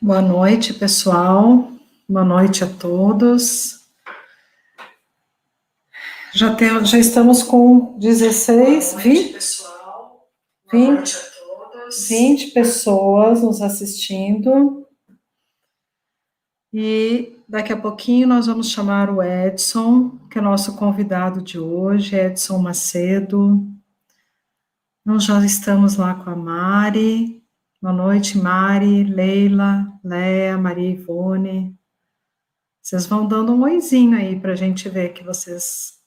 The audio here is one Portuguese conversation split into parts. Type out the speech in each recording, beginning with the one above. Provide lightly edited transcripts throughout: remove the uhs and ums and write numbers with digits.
Boa noite, pessoal. Boa noite a todos. Já estamos com 16, 20 pessoas nos assistindo. E daqui a pouquinho nós vamos chamar o Edson, que é nosso convidado de hoje, Edson Macedo. Nós já estamos lá com a Mari. Boa noite, Mari, Leila, Léa, Maria Ivone. Vocês vão dando um oizinho aí para a gente ver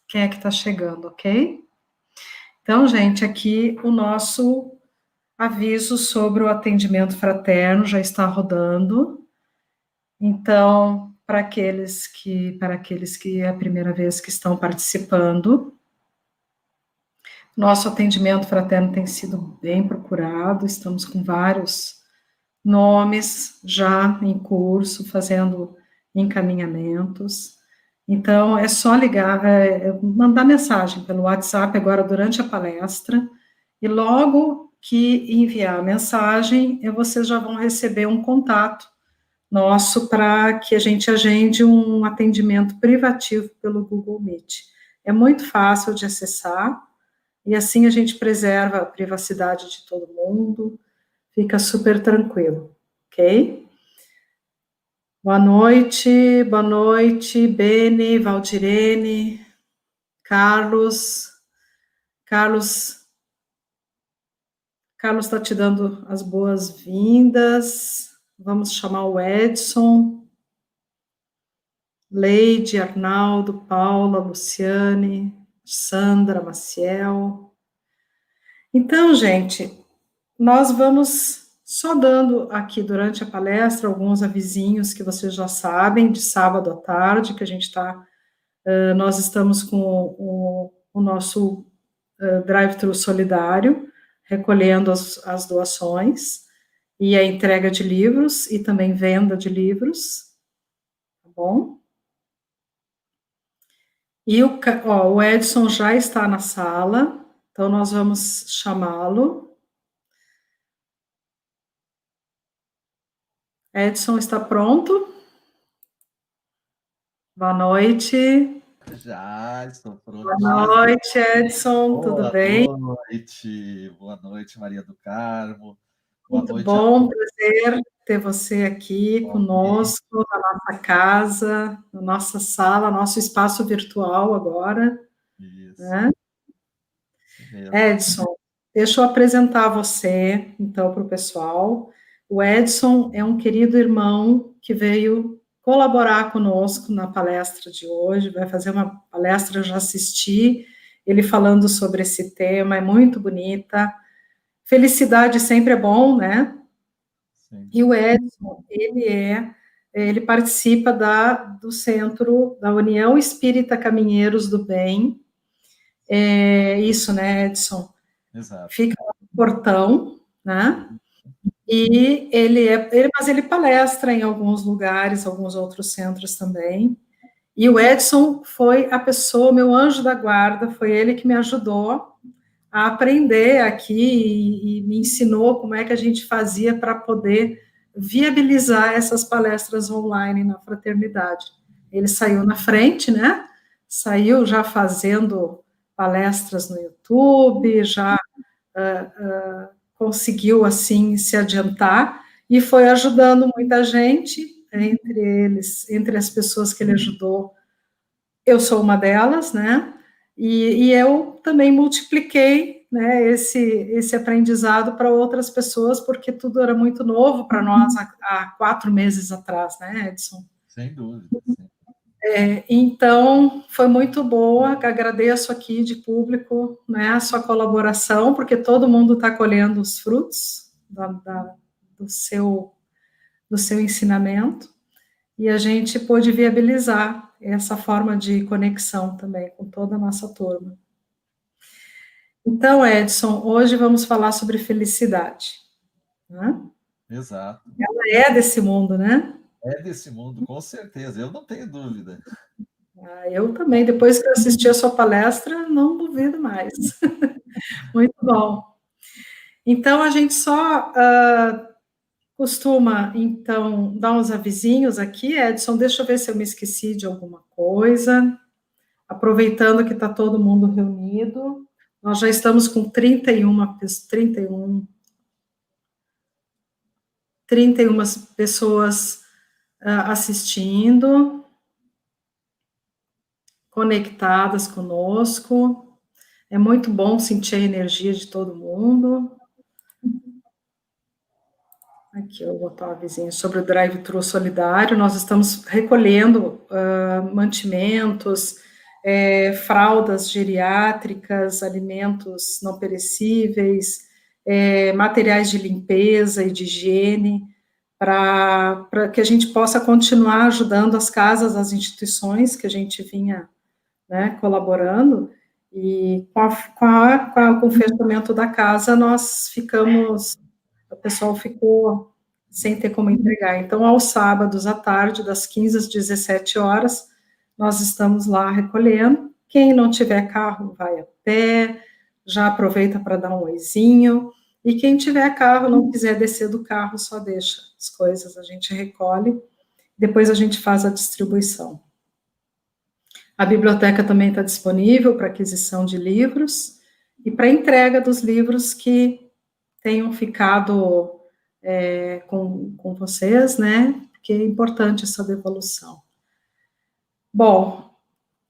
quem é que está chegando, ok? Então, gente, aqui o nosso aviso sobre o atendimento fraterno já está rodando. Então, para aqueles que é a primeira vez que estão participando, nosso atendimento fraterno tem sido bem procurado, estamos com vários nomes já em curso, fazendo encaminhamentos. Então, é só ligar, mandar mensagem pelo WhatsApp agora durante a palestra, e logo que enviar a mensagem, vocês já vão receber um contato nosso para que a gente agende um atendimento privativo pelo Google Meet. É muito fácil de acessar, e assim a gente preserva a privacidade de todo mundo, fica super tranquilo, ok? Boa noite, Beni, Valdirene, Carlos está te dando as boas-vindas. Vamos chamar o Edson, Leide, Arnaldo, Paula, Luciane, Sandra, Maciel. Então, gente, nós vamos só dando aqui durante a palestra alguns avisinhos que vocês já sabem, de sábado à tarde, que a gente nós estamos com o nosso drive-thru solidário, recolhendo as doações, e a entrega de livros, e também venda de livros, tá bom? E o Edson já está na sala, então nós vamos chamá-lo. Edson, está pronto? Boa noite. Já, estou pronto. Boa noite, Edson, tudo bem? Boa noite, Maria do Carmo. Muito bom, prazer ter você aqui conosco, na nossa casa, na nossa sala, nosso espaço virtual agora. Isso. Né? Edson, deixa eu apresentar você, então, para o pessoal. O Edson é um querido irmão que veio colaborar conosco na palestra de hoje, vai fazer uma palestra, eu já assisti, ele falando sobre esse tema, é muito bonita. Felicidade sempre é bom, né? Sim. E o Edson, ele participa do centro da União Espírita Caminheiros do Bem. Isso, né, Edson? Exato. Fica no Portão, né? E mas ele palestra em alguns lugares, alguns outros centros também. E o Edson foi a pessoa, meu anjo da guarda, foi ele que me ajudou a aprender aqui e me ensinou como é que a gente fazia para poder viabilizar essas palestras online na fraternidade. Ele saiu na frente, né? Saiu já fazendo palestras no YouTube, já conseguiu, assim, se adiantar e foi ajudando muita gente, entre as pessoas que ele ajudou, eu sou uma delas, né? E eu também multipliquei, né, esse aprendizado para outras pessoas, porque tudo era muito novo para nós há 4 meses atrás, né, Edson? Sem dúvida. Então, foi muito boa, agradeço aqui de público, né, a sua colaboração, porque todo mundo está colhendo os frutos do seu ensinamento, e a gente pôde viabilizar essa forma de conexão também com toda a nossa turma. Então, Edson, hoje vamos falar sobre felicidade. Né? Exato. Ela é desse mundo, né? É desse mundo, com certeza, eu não tenho dúvida. Eu também, depois que eu assisti a sua palestra, não duvido mais. Muito bom. Então, a gente só costuma, então, dar uns avisinhos aqui, Edson, deixa eu ver se eu me esqueci de alguma coisa. Aproveitando que está todo mundo reunido, nós já estamos com 31 pessoas assistindo, conectadas conosco. É muito bom sentir a energia de todo mundo. Aqui eu vou botar um avisinho sobre o drive-thru solidário. Nós estamos recolhendo mantimentos, fraldas geriátricas, alimentos não perecíveis, materiais de limpeza e de higiene, para que a gente possa continuar ajudando as casas, as instituições que a gente vinha, né, colaborando, e com o fechamento da casa, o pessoal ficou sem ter como entregar. Então, aos sábados à tarde, das 15 às 17 horas, nós estamos lá recolhendo. Quem não tiver carro, vai a pé, já aproveita para dar um oizinho. E quem tiver carro, não quiser descer do carro, só deixa as coisas, a gente recolhe, depois a gente faz a distribuição. A biblioteca também está disponível para aquisição de livros e para entrega dos livros que tenham ficado com vocês, né? Porque é importante essa devolução. Bom,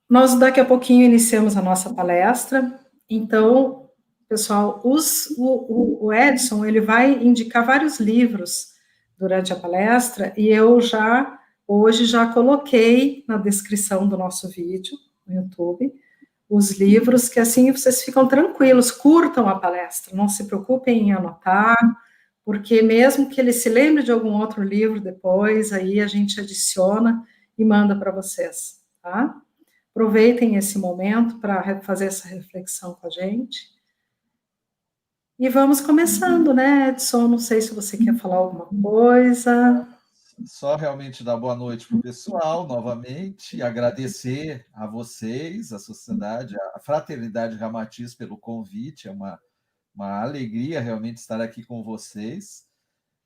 nós daqui a pouquinho iniciamos a nossa palestra, então, pessoal, o Edson, ele vai indicar vários livros durante a palestra, e eu hoje já coloquei na descrição do nosso vídeo, no YouTube, os livros, que assim vocês ficam tranquilos, curtam a palestra, não se preocupem em anotar, porque mesmo que ele se lembre de algum outro livro depois, aí a gente adiciona e manda para vocês, tá? Aproveitem esse momento para fazer essa reflexão com a gente. E vamos começando, né, Edson? Não sei se você quer falar alguma coisa. Só realmente dar boa noite para o pessoal, novamente, agradecer a vocês, a sociedade, a Fraternidade Ramatiz pelo convite, é uma alegria realmente estar aqui com vocês.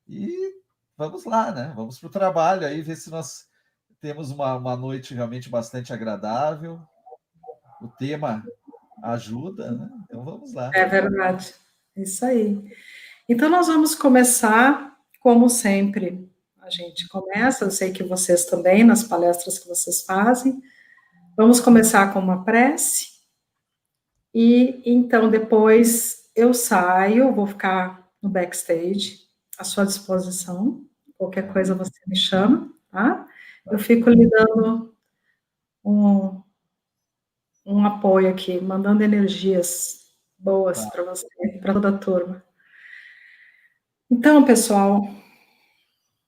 E vamos lá, né? Vamos para o trabalho aí, ver se nós temos uma noite realmente bastante agradável. O tema ajuda, né? Então vamos lá. É verdade, isso aí. Então nós vamos começar, como sempre, a gente começa, eu sei que vocês também, nas palestras que vocês fazem, vamos começar com uma prece, e então depois eu saio, vou ficar no backstage, à sua disposição, qualquer coisa você me chama, tá? Eu fico lhe dando um apoio aqui, mandando energias boas para você, para toda a turma. Então, pessoal,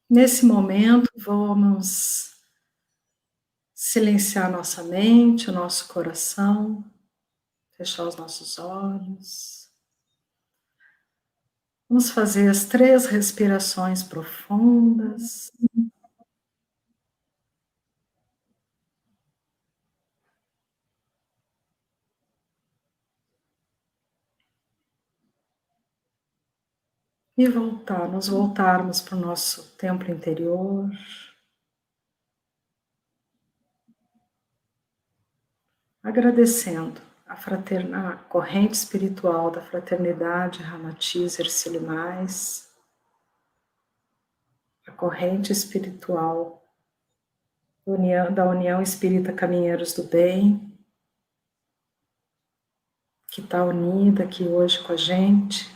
nesse momento, vamos silenciar nossa mente, o nosso coração, fechar os nossos olhos. Vamos fazer as 3 respirações profundas. E nos voltarmos para o nosso templo interior. Agradecendo a corrente espiritual da Fraternidade Ramatiz Hercílio Mais, a corrente espiritual da União Espírita Caminheiros do Bem, que está unida aqui hoje com a gente.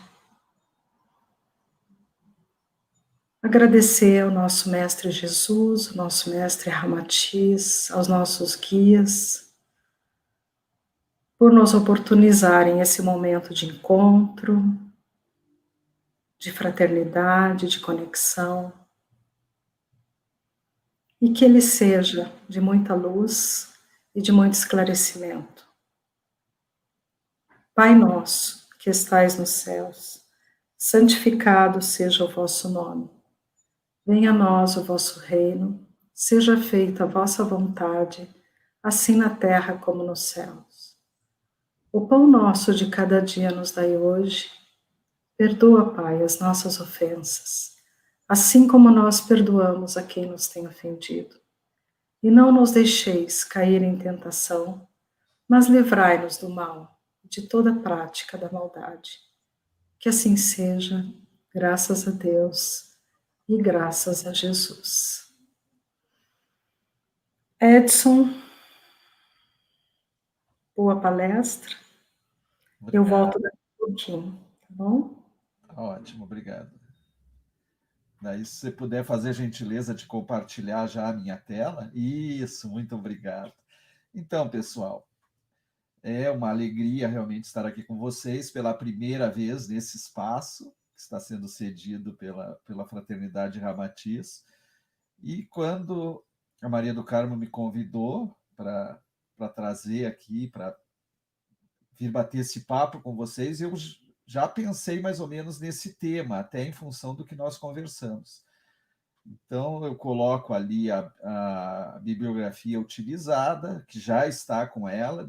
Agradecer ao nosso Mestre Jesus, ao nosso Mestre Ramatiz, aos nossos guias, por nos oportunizarem esse momento de encontro, de fraternidade, de conexão, e que ele seja de muita luz e de muito esclarecimento. Pai nosso, que estais nos céus, santificado seja o vosso nome. Venha a nós o vosso reino, seja feita a vossa vontade, assim na terra como nos céus. O pão nosso de cada dia nos dai hoje. Perdoa, Pai, as nossas ofensas, assim como nós perdoamos a quem nos tem ofendido. E não nos deixeis cair em tentação, mas livrai-nos do mal, de toda prática da maldade. Que assim seja, graças a Deus e graças a Jesus. Edson, boa palestra. Eu Obrigado. volto daqui a pouquinho, tá bom? Ótimo, obrigado. Daí, se você puder fazer a gentileza de compartilhar já a minha tela. Isso, muito obrigado. Então, pessoal, é uma alegria realmente estar aqui com vocês pela primeira vez nesse espaço que está sendo cedido pela Fraternidade Ramatiz. E quando a Maria do Carmo me convidou para trazer aqui, para vir bater esse papo com vocês, eu já pensei mais ou menos nesse tema, até em função do que nós conversamos. Então, eu coloco ali a bibliografia utilizada, que já está com ela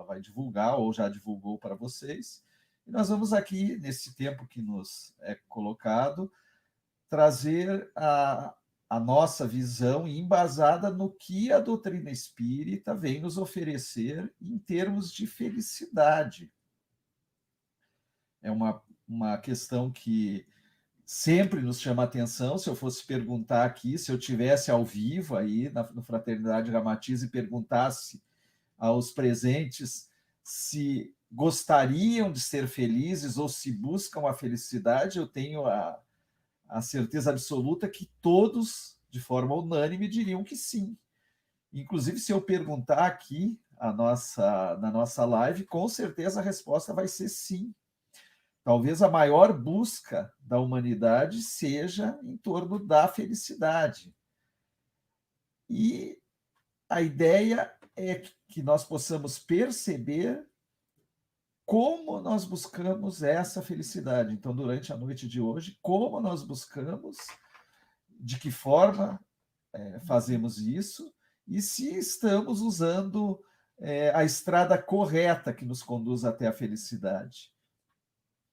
vai divulgar ou já divulgou para vocês. E nós vamos aqui, nesse tempo que nos é colocado, trazer a nossa visão embasada no que a doutrina espírita vem nos oferecer em termos de felicidade. É uma questão que sempre nos chama a atenção. Se eu fosse perguntar aqui, se eu tivesse ao vivo aí no Fraternidade Ramatiz e perguntasse aos presentes se gostariam de ser felizes ou se buscam a felicidade, eu tenho a certeza absoluta que todos, de forma unânime, diriam que sim. Inclusive, se eu perguntar aqui na nossa live, com certeza a resposta vai ser sim. Talvez a maior busca da humanidade seja em torno da felicidade. E a ideia é que nós possamos perceber como nós buscamos essa felicidade. Então, durante a noite de hoje, como nós buscamos, de que forma fazemos isso, e se estamos usando a estrada correta que nos conduz até a felicidade.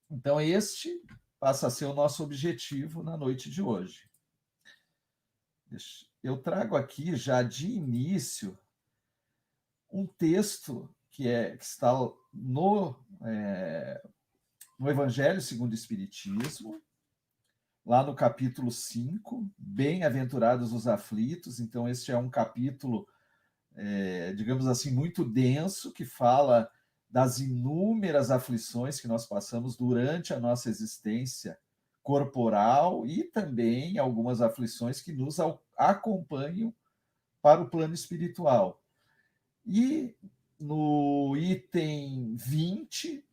Então, este passa a ser o nosso objetivo na noite de hoje. Eu trago aqui, já de início, um texto que está no Evangelho segundo o Espiritismo, lá no capítulo 5, Bem-aventurados os aflitos. Então, este é um capítulo, digamos assim, muito denso, que fala das inúmeras aflições que nós passamos durante a nossa existência corporal e também algumas aflições que nos acompanham para o plano espiritual. E no item 20,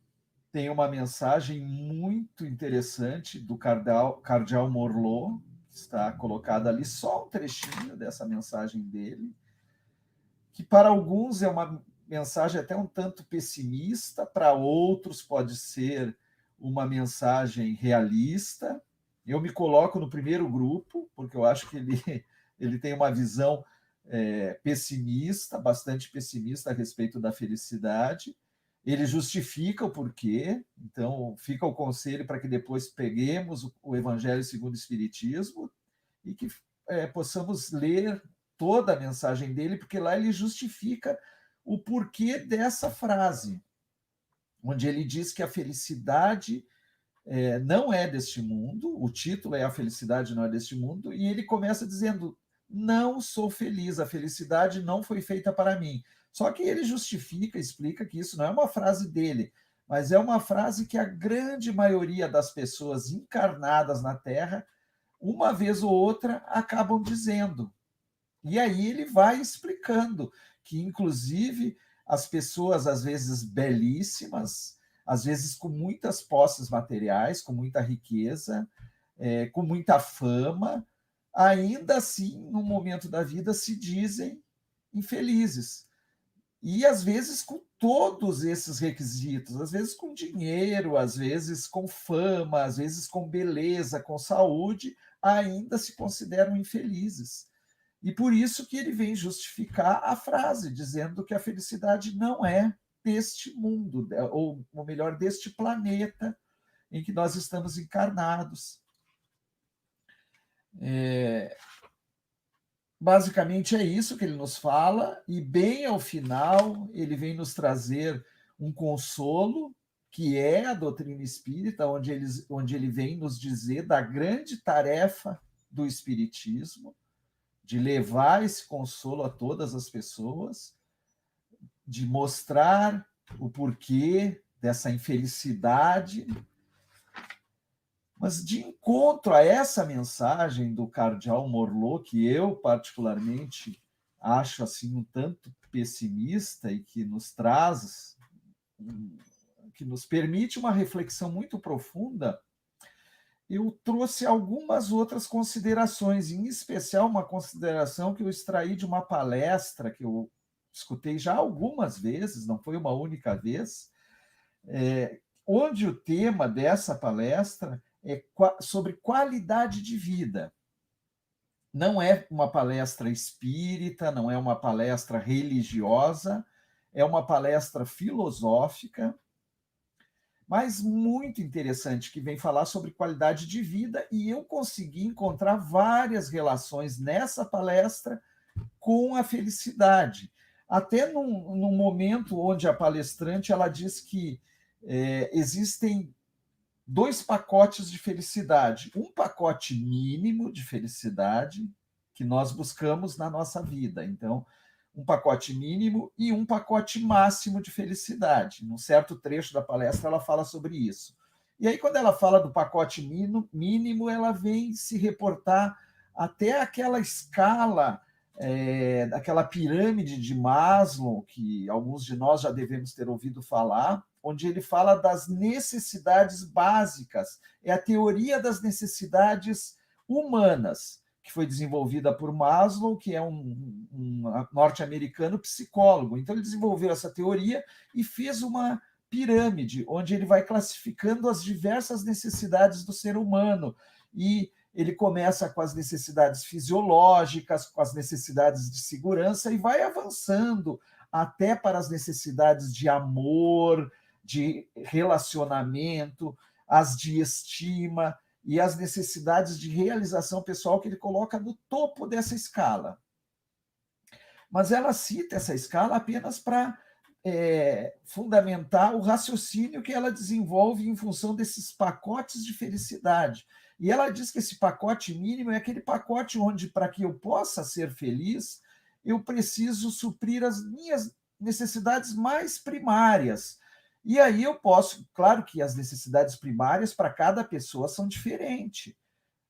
tem uma mensagem muito interessante do Cardeal Morlot, que está colocada ali, só um trechinho dessa mensagem dele, que para alguns é uma mensagem até um tanto pessimista, para outros pode ser uma mensagem realista. Eu me coloco no primeiro grupo, porque eu acho que ele tem uma visão pessimista, bastante pessimista a respeito da felicidade. Ele justifica o porquê, então fica o conselho para que depois peguemos o Evangelho segundo o Espiritismo e que possamos ler toda a mensagem dele, porque lá ele justifica o porquê dessa frase, onde ele diz que a felicidade não é deste mundo, o título é A Felicidade Não É Deste Mundo, e ele começa dizendo: não sou feliz, a felicidade não foi feita para mim. Só que ele justifica, explica que isso não é uma frase dele, mas é uma frase que a grande maioria das pessoas encarnadas na Terra, uma vez ou outra, acabam dizendo. E aí ele vai explicando que, inclusive, as pessoas, às vezes belíssimas, às vezes com muitas posses materiais, com muita riqueza, com muita fama, ainda assim, no momento da vida, se dizem infelizes. E, às vezes, com todos esses requisitos, às vezes com dinheiro, às vezes com fama, às vezes com beleza, com saúde, ainda se consideram infelizes. E por isso que ele vem justificar a frase, dizendo que a felicidade não é deste mundo, ou melhor, deste planeta em que nós estamos encarnados. Basicamente é isso que ele nos fala, e bem ao final ele vem nos trazer um consolo, que é a doutrina espírita, onde ele vem nos dizer da grande tarefa do espiritismo, de levar esse consolo a todas as pessoas, de mostrar o porquê dessa infelicidade. Mas de encontro a essa mensagem do cardeal Morlot, que eu particularmente acho assim um tanto pessimista e que nos traz, que nos permite uma reflexão muito profunda, eu trouxe algumas outras considerações, em especial uma consideração que eu extraí de uma palestra que eu escutei já algumas vezes, não foi uma única vez, onde o tema dessa palestra é sobre qualidade de vida. Não é uma palestra espírita, não é uma palestra religiosa, é uma palestra filosófica, mas muito interessante, que vem falar sobre qualidade de vida, e eu consegui encontrar várias relações nessa palestra com a felicidade. Até num momento onde a palestrante ela diz que existem 2 pacotes de felicidade. Um pacote mínimo de felicidade que nós buscamos na nossa vida. Então, um pacote mínimo e um pacote máximo de felicidade. Num certo trecho da palestra, ela fala sobre isso. E aí, quando ela fala do pacote mínimo, ela vem se reportar até aquela escala, aquela pirâmide de Maslow, que alguns de nós já devemos ter ouvido falar, onde ele fala das necessidades básicas. É a teoria das necessidades humanas, que foi desenvolvida por Maslow, que é um norte-americano psicólogo. Então, ele desenvolveu essa teoria e fez uma pirâmide, onde ele vai classificando as diversas necessidades do ser humano. E ele começa com as necessidades fisiológicas, com as necessidades de segurança, e vai avançando até para as necessidades de amor, de relacionamento, as de estima e as necessidades de realização pessoal, que ele coloca no topo dessa escala. Mas ela cita essa escala apenas para fundamentar o raciocínio que ela desenvolve em função desses pacotes de felicidade. E ela diz que esse pacote mínimo é aquele pacote onde, para que eu possa ser feliz, eu preciso suprir as minhas necessidades mais primárias. E aí eu posso, claro que as necessidades primárias para cada pessoa são diferentes.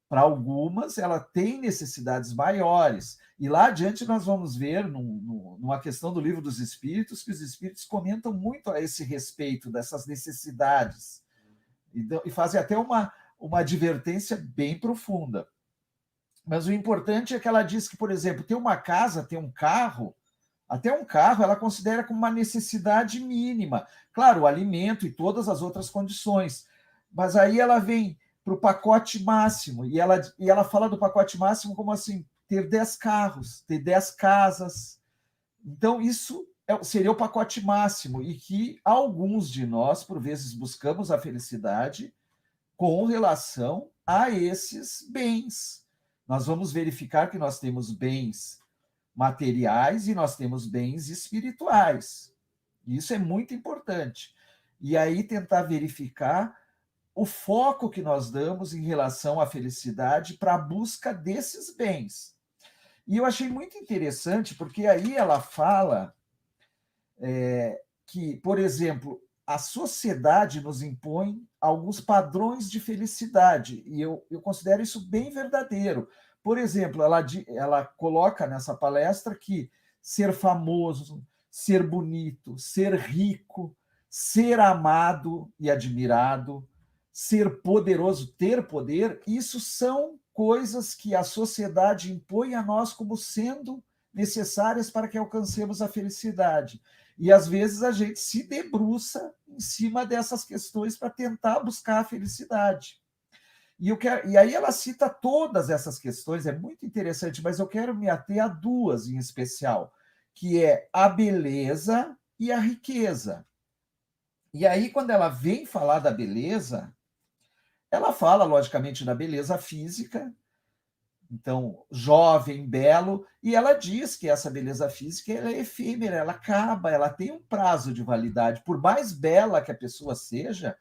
Para algumas, ela tem necessidades maiores. E lá adiante nós vamos ver, numa questão do Livro dos Espíritos, que os Espíritos comentam muito a esse respeito dessas necessidades. E fazem até uma advertência bem profunda. Mas o importante é que ela diz que, por exemplo, ter uma casa, ter um carro, até um carro ela considera como uma necessidade mínima. Claro, o alimento e todas as outras condições. Mas aí ela vem para o pacote máximo, e ela fala do pacote máximo como assim, ter 10 carros, ter 10 casas. Então, isso seria o pacote máximo, e que alguns de nós, por vezes, buscamos a felicidade com relação a esses bens. Nós vamos verificar que nós temos bens materiais e nós temos bens espirituais. Isso é muito importante. E aí tentar verificar o foco que nós damos em relação à felicidade para a busca desses bens. E eu achei muito interessante, porque aí ela fala que, por exemplo, a sociedade nos impõe alguns padrões de felicidade, e eu considero isso bem verdadeiro. Por exemplo, ela coloca nessa palestra que ser famoso, ser bonito, ser rico, ser amado e admirado, ser poderoso, ter poder, isso são coisas que a sociedade impõe a nós como sendo necessárias para que alcancemos a felicidade. E às vezes a gente se debruça em cima dessas questões para tentar buscar a felicidade. E aí ela cita todas essas questões, é muito interessante, mas eu quero me ater a duas em especial, que é a beleza e a riqueza. E aí, quando ela vem falar da beleza, ela fala, logicamente, da beleza física, Então, jovem, belo, e ela diz que essa beleza física ela é efêmera, ela acaba, ela tem um prazo de validade. Por mais bela que a pessoa seja,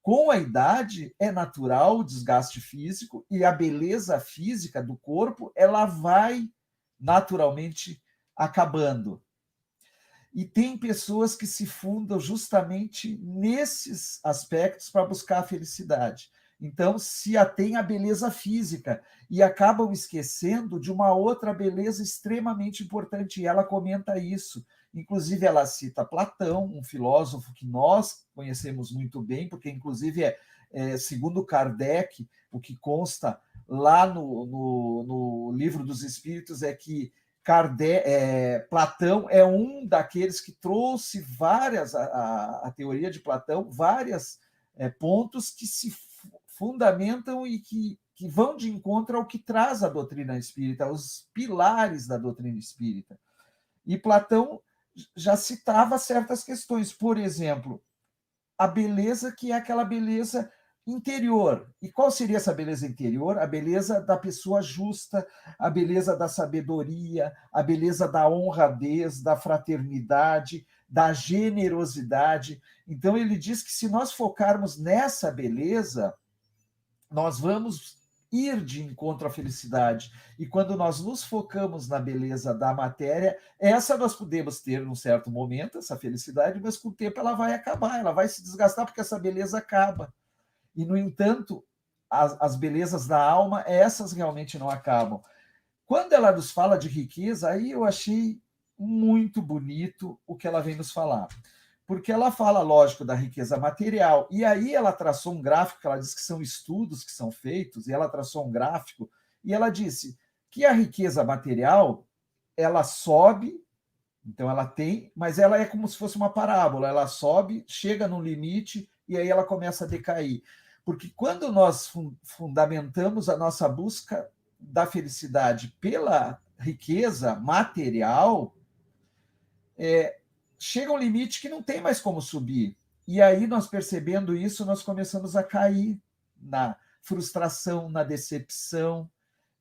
com a idade é natural o desgaste físico e a beleza física do corpo, ela vai naturalmente acabando. E tem pessoas que se fundam justamente nesses aspectos para buscar a felicidade. Então, se atém à beleza física e acabam esquecendo de uma outra beleza extremamente importante, e ela comenta isso. Inclusive, ela cita Platão, um filósofo que nós conhecemos muito bem, porque, inclusive, segundo Kardec, o que consta lá no Livro dos Espíritos é que Platão é um daqueles que trouxe a teoria de Platão, vários pontos que se fundamentam e que vão de encontro ao que traz a doutrina espírita, os pilares da doutrina espírita. E Platão já citava certas questões, por exemplo, a beleza que é aquela beleza interior. E qual seria essa beleza interior? A beleza da pessoa justa, a beleza da sabedoria, a beleza da honradez, da fraternidade, da generosidade. Então, ele diz que se nós focarmos nessa beleza, nós vamos ir de encontro à felicidade. E quando nós nos focamos na beleza da matéria, essa nós podemos ter num certo momento, essa felicidade, mas com o tempo ela vai acabar, ela vai se desgastar, porque essa beleza acaba. E, no entanto, as belezas da alma, essas realmente não acabam. Quando ela nos fala de riqueza, aí eu achei muito bonito o que ela vem nos falar. Porque ela fala, lógico, da riqueza material, e aí ela traçou um gráfico, que ela diz que são estudos que são feitos, e ela traçou um gráfico, e ela disse que a riqueza material, ela sobe, então ela tem, mas ela é como se fosse uma parábola, ela sobe, chega no limite, e aí ela começa a decair. Porque quando nós fundamentamos a nossa busca da felicidade pela riqueza material, chega um limite que não tem mais como subir. E aí, nós percebendo isso, nós começamos a cair na frustração, na decepção,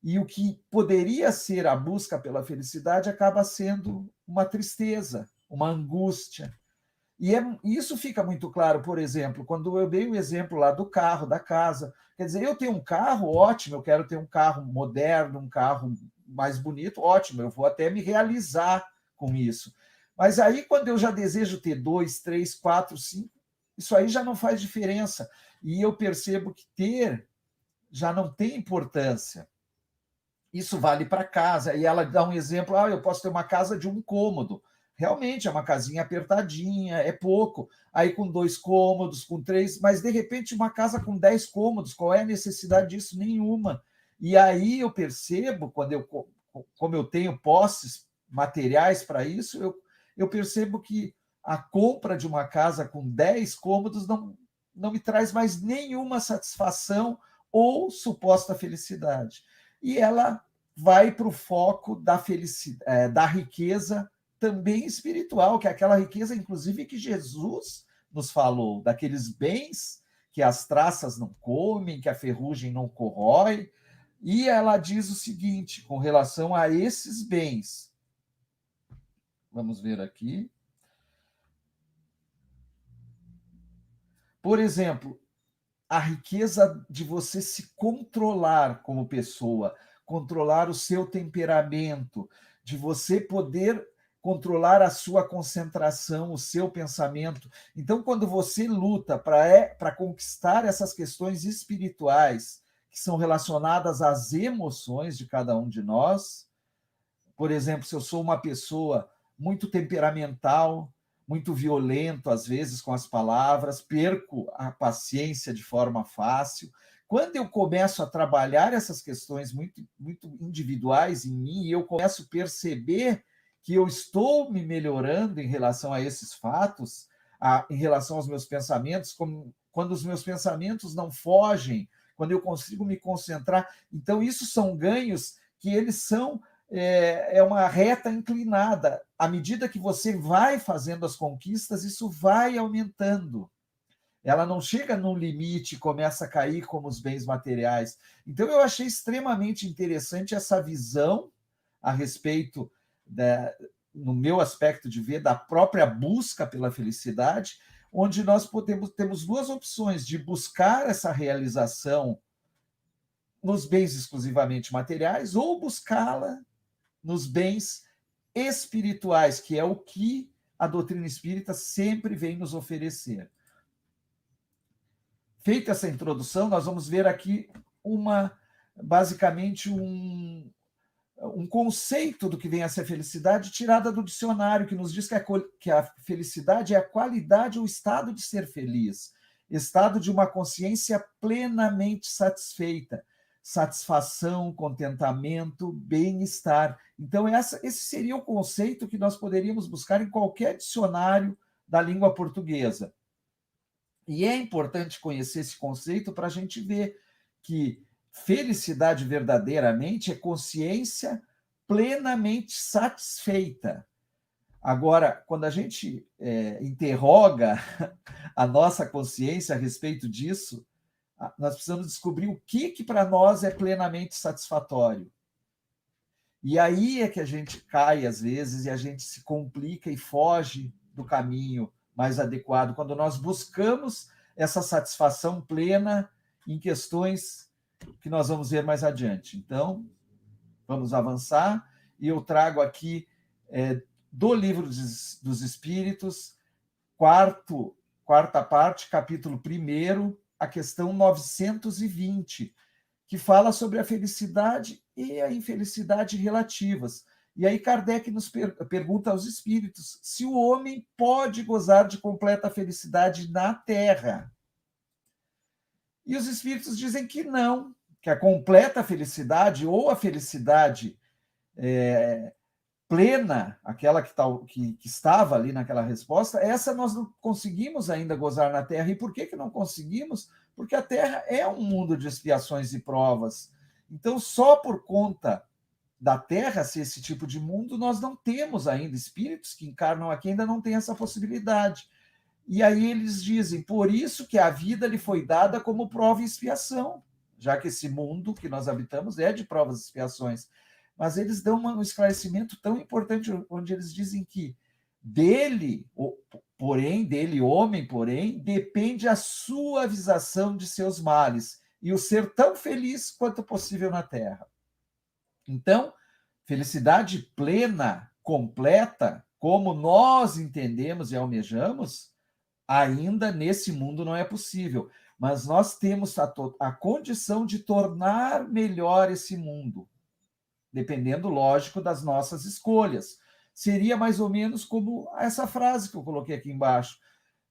e o que poderia ser a busca pela felicidade acaba sendo uma tristeza, uma angústia. E isso fica muito claro, por exemplo, quando eu dei o exemplo lá do carro, da casa. Quer dizer, eu tenho um carro, ótimo, eu quero ter um carro moderno, um carro mais bonito, ótimo, eu vou até me realizar com isso. Mas aí, quando eu já desejo ter 2, 3, 4, 5, isso aí já não faz diferença. E eu percebo que ter já não tem importância. Isso vale para casa. E ela dá um exemplo: eu posso ter uma casa de um cômodo. Realmente é uma casinha apertadinha, é pouco. Aí com 2 cômodos, com 3, mas de repente uma casa com 10 cômodos, qual é a necessidade disso? Nenhuma. E aí eu percebo, como eu tenho posses materiais para isso, eu percebo que a compra de uma casa com 10 cômodos não me traz mais nenhuma satisfação ou suposta felicidade. E ela vai para o foco da felicidade, da riqueza também espiritual, que é aquela riqueza, inclusive, que Jesus nos falou, daqueles bens que as traças não comem, que a ferrugem não corrói. E ela diz o seguinte, com relação a esses bens. Vamos ver aqui. Por exemplo, a riqueza de você se controlar como pessoa, controlar o seu temperamento, de você poder controlar a sua concentração, o seu pensamento. Então, quando você luta para conquistar essas questões espirituais que são relacionadas às emoções de cada um de nós, por exemplo, se eu sou uma pessoa muito temperamental, muito violento, às vezes, com as palavras, perco a paciência de forma fácil. Quando eu começo a trabalhar essas questões muito, muito individuais em mim, e eu começo a perceber que eu estou me melhorando em relação a esses fatos, em relação aos meus pensamentos, quando os meus pensamentos não fogem, quando eu consigo me concentrar. Então, isso são ganhos que eles são uma reta inclinada. À medida que você vai fazendo as conquistas, isso vai aumentando. Ela não chega num limite e começa a cair como os bens materiais. Então, eu achei extremamente interessante essa visão a respeito, no meu aspecto de ver, da própria busca pela felicidade, onde nós temos duas opções de buscar essa realização nos bens exclusivamente materiais ou buscá-la nos bens espirituais, que é o que a doutrina espírita sempre vem nos oferecer. Feita essa introdução, nós vamos ver aqui basicamente um conceito do que vem a ser felicidade tirada do dicionário, que nos diz que a felicidade é a qualidade ou estado de ser feliz, estado de uma consciência plenamente satisfeita, satisfação, contentamento, bem-estar. Então, esse seria o conceito que nós poderíamos buscar em qualquer dicionário da língua portuguesa. E é importante conhecer esse conceito para a gente ver que felicidade verdadeiramente é consciência plenamente satisfeita. Agora, quando a gente interroga a nossa consciência a respeito disso, nós precisamos descobrir o que para nós é plenamente satisfatório. E aí é que a gente cai, às vezes, e a gente se complica e foge do caminho mais adequado, quando nós buscamos essa satisfação plena em questões que nós vamos ver mais adiante. Então, vamos avançar, e eu trago aqui do Livro dos Espíritos, quarta parte, capítulo 1, a questão 920, que fala sobre a felicidade e a infelicidade relativas. E aí Kardec nos pergunta aos espíritos se o homem pode gozar de completa felicidade na Terra. E os espíritos dizem que não, que a completa felicidade ou a felicidade plena, aquela que estava ali naquela resposta, essa nós não conseguimos ainda gozar na Terra. E por que não conseguimos? Porque a Terra é um mundo de expiações e provas. Então, só por conta da Terra ser esse tipo de mundo, nós não temos ainda, espíritos que encarnam aqui ainda não têm essa possibilidade. E aí eles dizem, por isso que a vida lhe foi dada como prova e expiação, já que esse mundo que nós habitamos é de provas e expiações. Mas eles dão um esclarecimento tão importante, onde eles dizem que dele, homem, depende a suavização de seus males e o ser tão feliz quanto possível na Terra. Então, felicidade plena, completa, como nós entendemos e almejamos, ainda nesse mundo não é possível. Mas nós temos a condição de tornar melhor esse mundo, dependendo, lógico, das nossas escolhas. Seria mais ou menos como essa frase que eu coloquei aqui embaixo.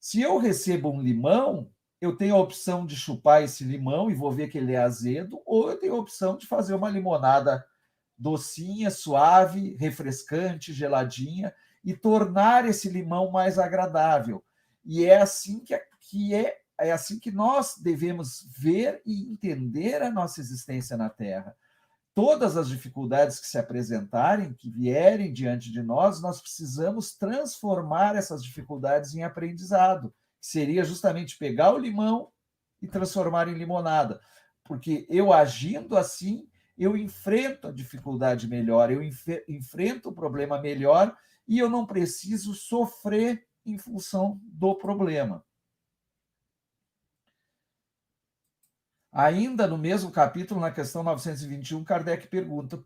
Se eu recebo um limão, eu tenho a opção de chupar esse limão e vou ver que ele é azedo, ou eu tenho a opção de fazer uma limonada docinha, suave, refrescante, geladinha, e tornar esse limão mais agradável. E é assim é assim que nós devemos ver e entender a nossa existência na Terra. Todas as dificuldades que se apresentarem, que vierem diante de nós, nós precisamos transformar essas dificuldades em aprendizado, que seria justamente pegar o limão e transformar em limonada. Porque eu agindo assim, eu enfrento a dificuldade melhor, eu enfrento o problema melhor e eu não preciso sofrer em função do problema. Ainda no mesmo capítulo, na questão 921, Kardec pergunta: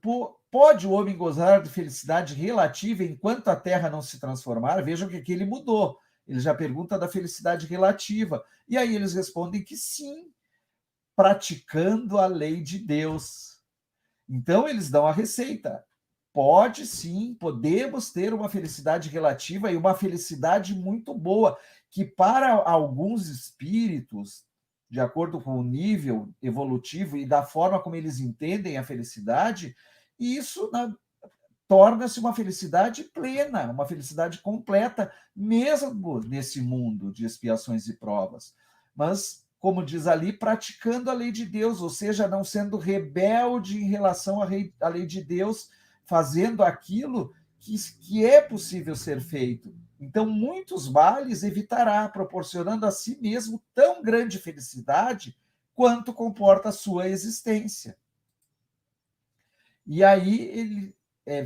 pode o homem gozar de felicidade relativa enquanto a Terra não se transformar? Vejam que aqui ele mudou. Ele já pergunta da felicidade relativa. E aí eles respondem que sim, praticando a lei de Deus. Então, eles dão a receita. Pode sim, podemos ter uma felicidade relativa e uma felicidade muito boa, que para alguns espíritos, de acordo com o nível evolutivo e da forma como eles entendem a felicidade, isso torna-se uma felicidade plena, uma felicidade completa, mesmo nesse mundo de expiações e provas. Mas, como diz ali, praticando a lei de Deus, ou seja, não sendo rebelde em relação à lei de Deus, fazendo aquilo que é possível ser feito. Então, muitos males evitará, proporcionando a si mesmo tão grande felicidade quanto comporta a sua existência. E aí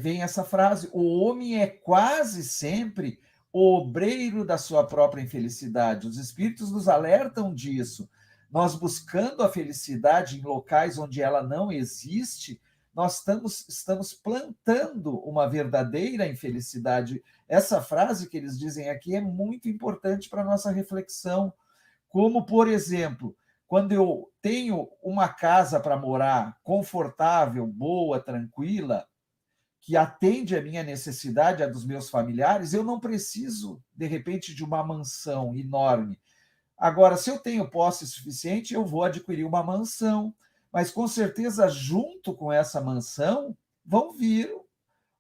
vem essa frase: o homem é quase sempre o obreiro da sua própria infelicidade. Os espíritos nos alertam disso. Nós buscando a felicidade em locais onde ela não existe, nós estamos plantando uma verdadeira infelicidade. Essa frase que eles dizem aqui é muito importante para a nossa reflexão. Como, por exemplo, quando eu tenho uma casa para morar confortável, boa, tranquila, que atende a minha necessidade, a dos meus familiares, eu não preciso, de repente, de uma mansão enorme. Agora, se eu tenho posse suficiente, eu vou adquirir uma mansão, mas com certeza, junto com essa mansão, vão vir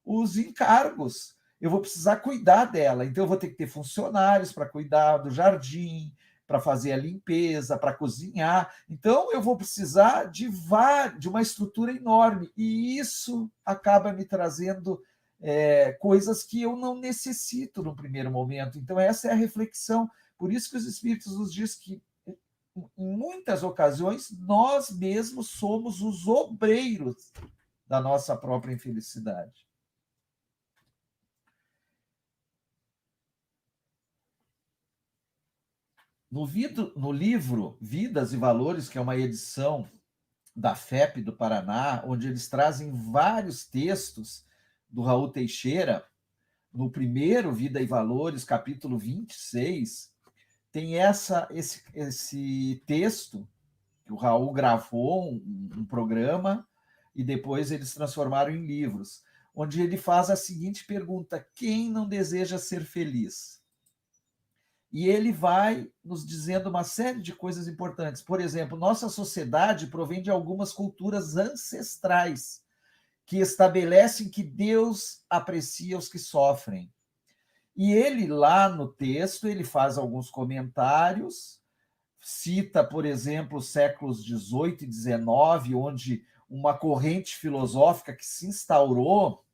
os encargos. Eu vou precisar cuidar dela, então eu vou ter que ter funcionários para cuidar do jardim, para fazer a limpeza, para cozinhar. Então, eu vou precisar de uma estrutura enorme, e isso acaba me trazendo coisas que eu não necessito no primeiro momento. Então, essa é a reflexão. Por isso que os Espíritos nos dizem que, em muitas ocasiões, nós mesmos somos os obreiros da nossa própria infelicidade. No livro Vidas e Valores, que é uma edição da FEP do Paraná, onde eles trazem vários textos do Raul Teixeira, no primeiro Vida e Valores, capítulo 26, tem esse texto que o Raul gravou, um programa, e depois eles transformaram em livros, onde ele faz a seguinte pergunta: quem não deseja ser feliz? E ele vai nos dizendo uma série de coisas importantes. Por exemplo, nossa sociedade provém de algumas culturas ancestrais que estabelecem que Deus aprecia os que sofrem. E ele, lá no texto, ele faz alguns comentários, cita, por exemplo, os séculos XVIII e XIX, onde uma corrente filosófica que se instaurou,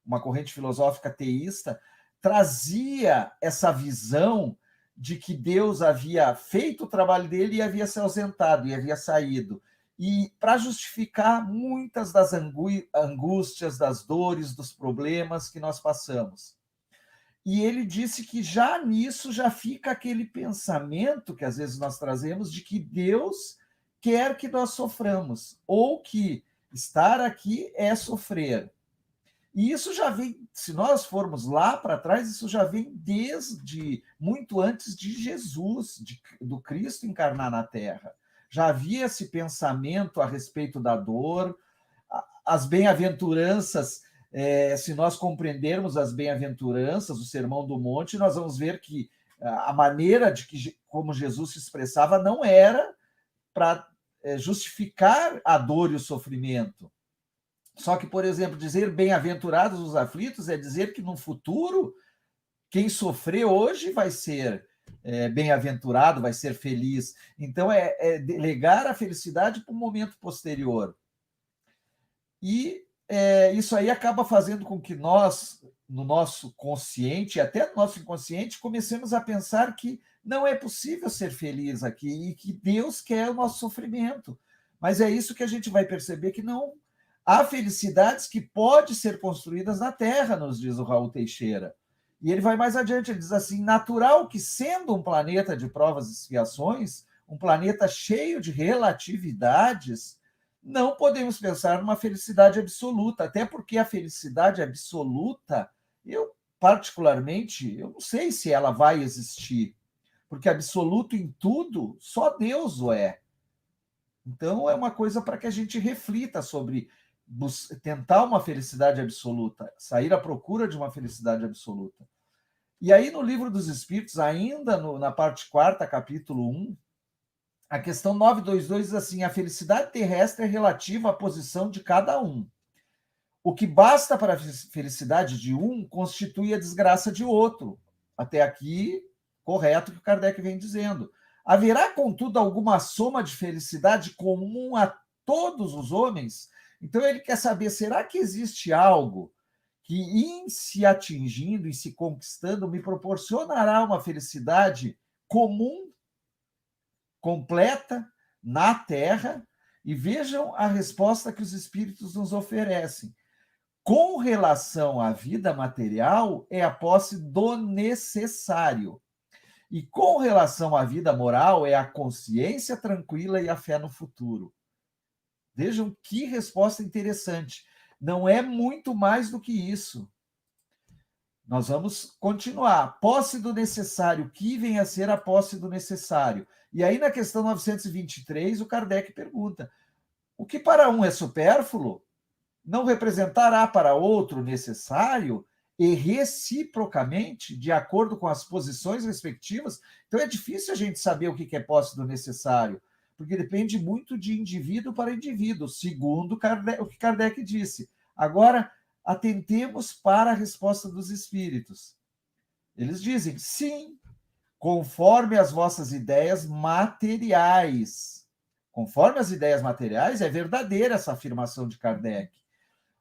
uma corrente filosófica teísta, trazia essa visão de que Deus havia feito o trabalho dele e havia se ausentado, e havia saído. E para justificar muitas das angústias, das dores, dos problemas que nós passamos. E ele disse que já nisso já fica aquele pensamento que às vezes nós trazemos de que Deus quer que nós soframos, ou que estar aqui é sofrer. E isso já vem, se nós formos lá para trás, isso já vem desde muito antes de Jesus, do Cristo encarnar na Terra. Já havia esse pensamento a respeito da dor, as bem-aventuranças. Se nós compreendermos as bem-aventuranças, o Sermão do Monte, nós vamos ver que a maneira como Jesus se expressava não era para justificar a dor e o sofrimento. Só que, por exemplo, dizer bem-aventurados os aflitos é dizer que no futuro quem sofrer hoje vai ser bem-aventurado, vai ser feliz. Então, é delegar a felicidade para um momento posterior. E isso aí acaba fazendo com que nós, no nosso consciente, até no nosso inconsciente, comecemos a pensar que não é possível ser feliz aqui e que Deus quer o nosso sofrimento. Mas é isso que a gente vai perceber, que não há felicidades que podem ser construídas na Terra, nos diz o Raul Teixeira. E ele vai mais adiante, ele diz assim: natural que, sendo um planeta de provas e expiações, um planeta cheio de relatividades, não podemos pensar numa felicidade absoluta, até porque a felicidade absoluta, eu particularmente, eu não sei se ela vai existir, porque absoluto em tudo, só Deus o é. Então, é uma coisa para que a gente reflita sobre tentar uma felicidade absoluta, sair à procura de uma felicidade absoluta. E aí, no Livro dos Espíritos, ainda na parte 4ª, capítulo 1, a questão 922 diz assim: a felicidade terrestre é relativa à posição de cada um. O que basta para a felicidade de um constitui a desgraça de outro. Até aqui, correto o que o Kardec vem dizendo. Haverá, contudo, alguma soma de felicidade comum a todos os homens? Então ele quer saber, será que existe algo que em se atingindo, em se conquistando, me proporcionará uma felicidade comum, completa, na Terra, e vejam a resposta que os espíritos nos oferecem. Com relação à vida material, é a posse do necessário. E com relação à vida moral, é a consciência tranquila e a fé no futuro. Vejam que resposta interessante. Não é muito mais do que isso. Nós vamos continuar. Posse do necessário, que vem a ser a posse do necessário. E aí, na questão 923, o Kardec pergunta: o que para um é supérfluo, não representará para outro necessário, e reciprocamente, de acordo com as posições respectivas. Então, é difícil a gente saber o que é posse do necessário, porque depende muito de indivíduo para indivíduo, segundo o que Kardec disse. Agora, atentemos para a resposta dos espíritos. Eles dizem, sim, conforme as vossas ideias materiais. Conforme as ideias materiais, é verdadeira essa afirmação de Kardec.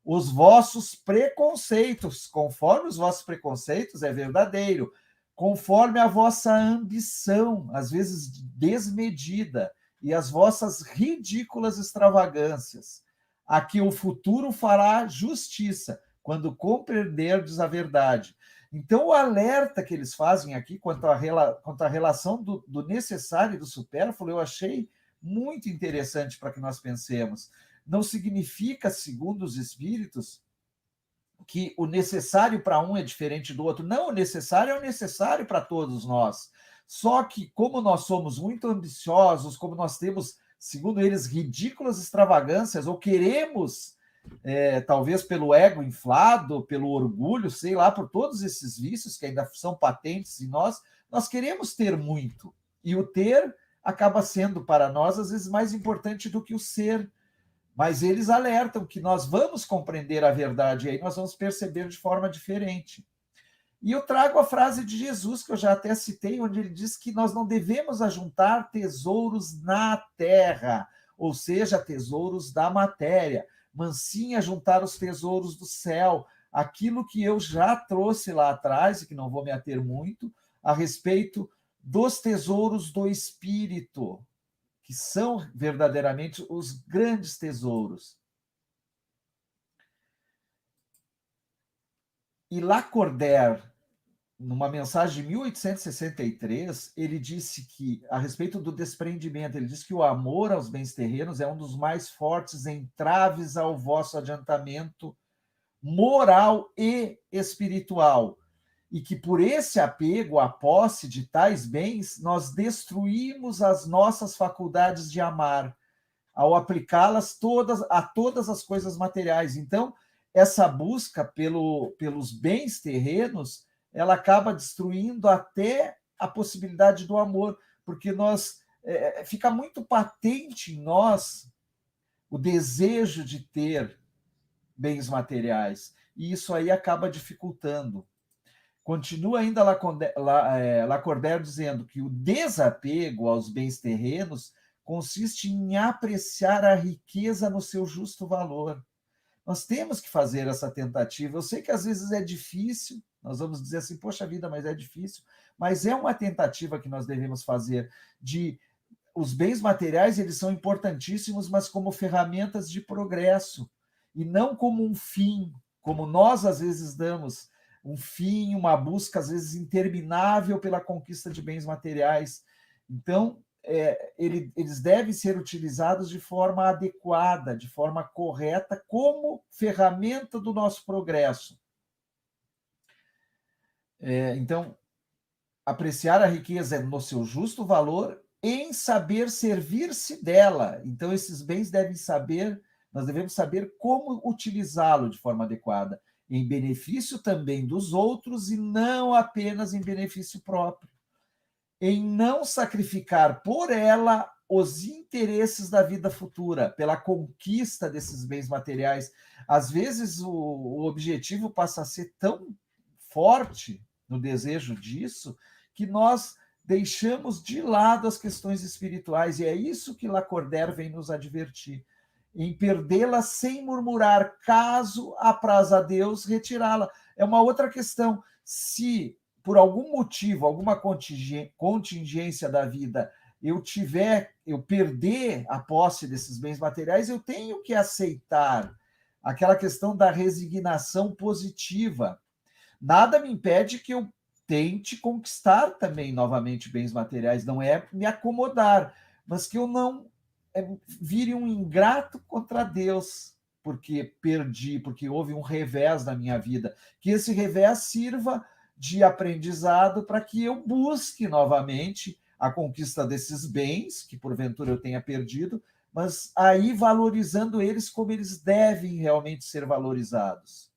Os vossos preconceitos, conforme os vossos preconceitos, é verdadeiro. Conforme a vossa ambição, às vezes desmedida, e as vossas ridículas extravagâncias, a que o futuro fará justiça, quando compreenderdes a verdade. Então, o alerta que eles fazem aqui quanto à relação do necessário e do supérfluo, eu achei muito interessante para que nós pensemos. Não significa, segundo os espíritos, que o necessário para um é diferente do outro. Não, o necessário é o necessário para todos nós. Só que, como nós somos muito ambiciosos, como nós temos, segundo eles, ridículas extravagâncias, ou queremos, talvez pelo ego inflado, pelo orgulho, sei lá, por todos esses vícios que ainda são patentes em nós, nós queremos ter muito. E o ter acaba sendo, para nós, às vezes, mais importante do que o ser. Mas eles alertam que nós vamos compreender a verdade, e aí nós vamos perceber de forma diferente. E eu trago a frase de Jesus, que eu já até citei, onde ele diz que nós não devemos ajuntar tesouros na terra, ou seja, tesouros da matéria, mas sim ajuntar os tesouros do céu, aquilo que eu já trouxe lá atrás, e que não vou me ater muito, a respeito dos tesouros do Espírito, que são verdadeiramente os grandes tesouros. E Lacordaire, numa mensagem de 1863, ele disse que, a respeito do desprendimento, ele disse que o amor aos bens terrenos é um dos mais fortes entraves ao vosso adiantamento moral e espiritual, e que por esse apego à posse de tais bens, nós destruímos as nossas faculdades de amar, ao aplicá-las a todas as coisas materiais. Então, essa busca pelos bens terrenos, ela acaba destruindo até a possibilidade do amor, porque fica muito patente em nós o desejo de ter bens materiais, e isso aí acaba dificultando. Continua ainda Lacordaire dizendo que o desapego aos bens terrenos consiste em apreciar a riqueza no seu justo valor. Nós temos que fazer essa tentativa. Eu sei que às vezes é difícil, nós vamos dizer assim, poxa vida, mas é difícil, mas é uma tentativa que nós devemos fazer de os bens materiais, eles são importantíssimos, mas como ferramentas de progresso, e não como um fim, como nós às vezes damos um fim, uma busca às vezes interminável pela conquista de bens materiais. Então, eles devem ser utilizados de forma adequada, de forma correta, como ferramenta do nosso progresso. Então, apreciar a riqueza no seu justo valor, em saber servir-se dela. Então, esses bens nós devemos saber como utilizá-lo de forma adequada, em benefício também dos outros e não apenas em benefício próprio. Em não sacrificar por ela os interesses da vida futura, pela conquista desses bens materiais. Às vezes, o objetivo passa a ser tão forte no desejo disso, que nós deixamos de lado as questões espirituais, e é isso que Lacordaire vem nos advertir. em perdê-la sem murmurar, caso apraza a Deus retirá-la. É uma outra questão. Se por algum motivo, alguma contingência da vida, eu perder a posse desses bens materiais, eu tenho que aceitar aquela questão da resignação positiva. Nada me impede que eu tente conquistar também novamente bens materiais, não é me acomodar, mas que eu não vire um ingrato contra Deus, porque perdi, porque houve um revés na minha vida, que esse revés sirva de aprendizado para que eu busque novamente a conquista desses bens, que porventura eu tenha perdido, mas aí valorizando eles como eles devem realmente ser valorizados.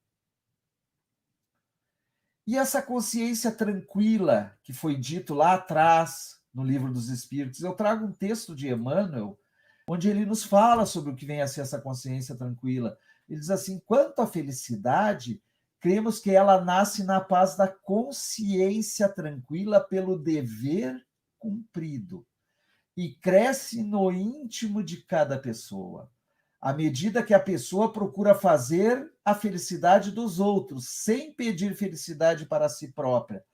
E essa consciência tranquila que foi dito lá atrás no Livro dos Espíritos, eu trago um texto de Emmanuel, onde ele nos fala sobre o que vem a ser essa consciência tranquila. Ele diz assim: quanto à felicidade, cremos que ela nasce na paz da consciência tranquila pelo dever cumprido e cresce no íntimo de cada pessoa, à medida que a pessoa procura fazer a felicidade dos outros, sem pedir felicidade para si própria.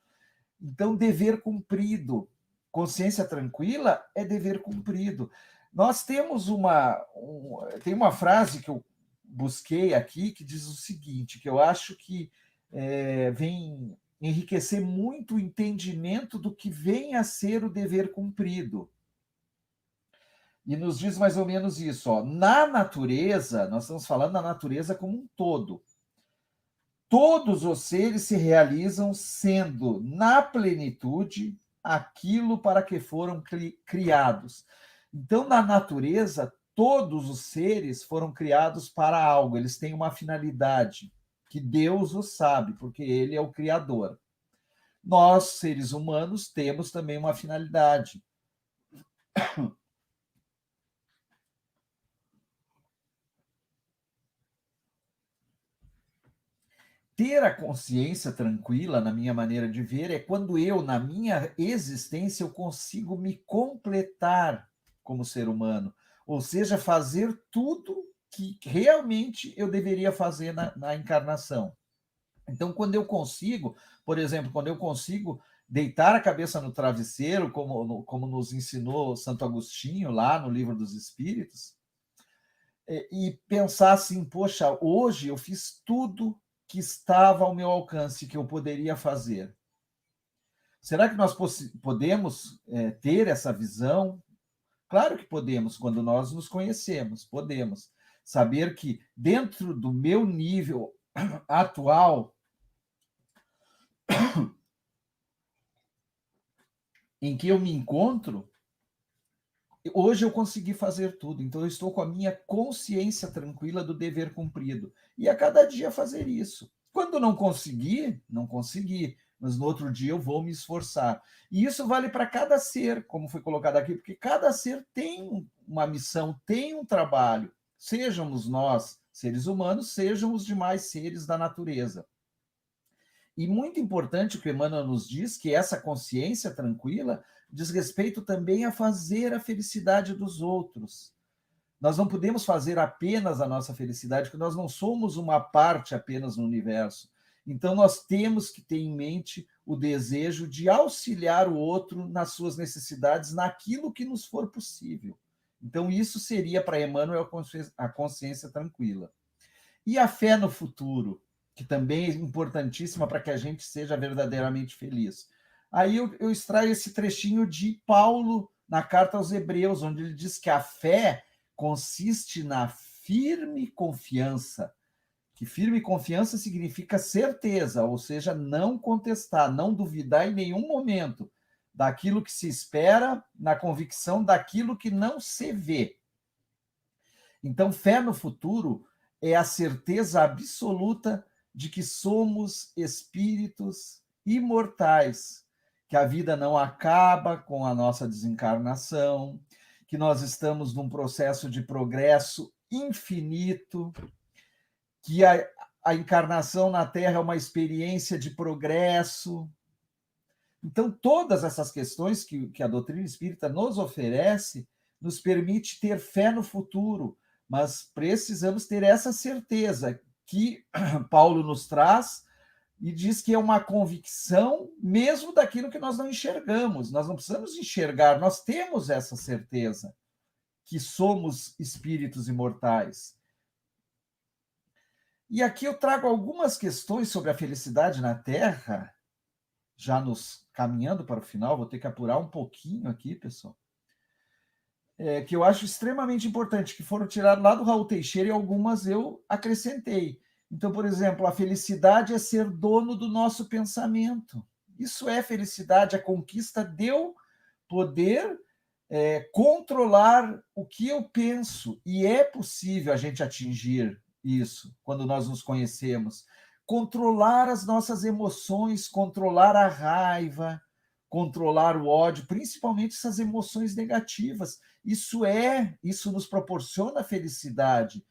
Então, dever cumprido. Consciência tranquila é dever cumprido. Nós temos tem uma frase que eu busquei aqui que diz o seguinte, que eu acho que vem enriquecer muito o entendimento do que vem a ser o dever cumprido. E nos diz mais ou menos isso, ó. Na natureza, nós estamos falando da natureza como um todo. Todos os seres se realizam sendo, na plenitude, aquilo para que foram criados. Então, na natureza, todos os seres foram criados para algo, eles têm uma finalidade, que Deus o sabe, porque Ele é o Criador. Nós, seres humanos, temos também uma finalidade. Ter a consciência tranquila, na minha maneira de ver, é quando eu, na minha existência, eu consigo me completar como ser humano. Ou seja, fazer tudo que realmente eu deveria fazer na encarnação. Então, quando eu consigo, por exemplo, quando eu consigo deitar a cabeça no travesseiro, como nos ensinou Santo Agostinho lá no Livro dos Espíritos, e pensar assim, poxa, hoje eu fiz tudo que estava ao meu alcance, que eu poderia fazer. Será que nós podemos ter essa visão? Claro que podemos, quando nós nos conhecemos, podemos. Saber que dentro do meu nível atual, em que eu me encontro, hoje eu consegui fazer tudo. Então eu estou com a minha consciência tranquila do dever cumprido. E a cada dia fazer isso. Quando não conseguir, não consegui, mas no outro dia eu vou me esforçar. E isso vale para cada ser, como foi colocado aqui, porque cada ser tem uma missão, tem um trabalho. Sejamos nós, seres humanos, sejam os demais seres da natureza. E muito importante o que Emmanuel nos diz, que essa consciência tranquila diz respeito também a fazer a felicidade dos outros. Nós não podemos fazer apenas a nossa felicidade, porque nós não somos uma parte apenas no universo. Então, nós temos que ter em mente o desejo de auxiliar o outro nas suas necessidades, naquilo que nos for possível. Então, isso seria para Emmanuel a consciência tranquila. E a fé no futuro, que também é importantíssima para que a gente seja verdadeiramente feliz. Aí eu extraio esse trechinho de Paulo na carta aos Hebreus, onde ele diz que a fé consiste na firme confiança, que firme confiança significa certeza, ou seja, não contestar, não duvidar em nenhum momento daquilo que se espera, na convicção daquilo que não se vê. Então, fé no futuro é a certeza absoluta de que somos espíritos imortais, que a vida não acaba com a nossa desencarnação, que nós estamos num processo de progresso infinito, que a encarnação na Terra é uma experiência de progresso. Então, todas essas questões que a doutrina espírita nos oferece nos permite ter fé no futuro, mas precisamos ter essa certeza que Paulo nos traz e diz que é uma convicção mesmo daquilo que nós não enxergamos. Nós não precisamos enxergar, nós temos essa certeza que somos espíritos imortais. E aqui eu trago algumas questões sobre a felicidade na Terra, já nos caminhando para o final, vou ter que apurar um pouquinho aqui, pessoal, que eu acho extremamente importante, que foram tiradas lá do Raul Teixeira e algumas eu acrescentei. Então, por exemplo, a felicidade é ser dono do nosso pensamento. Isso é felicidade, a conquista de eu poder controlar o que eu penso. E é possível a gente atingir isso quando nós nos conhecemos. Controlar as nossas emoções, controlar a raiva, controlar o ódio, principalmente essas emoções negativas. Isso nos proporciona felicidade.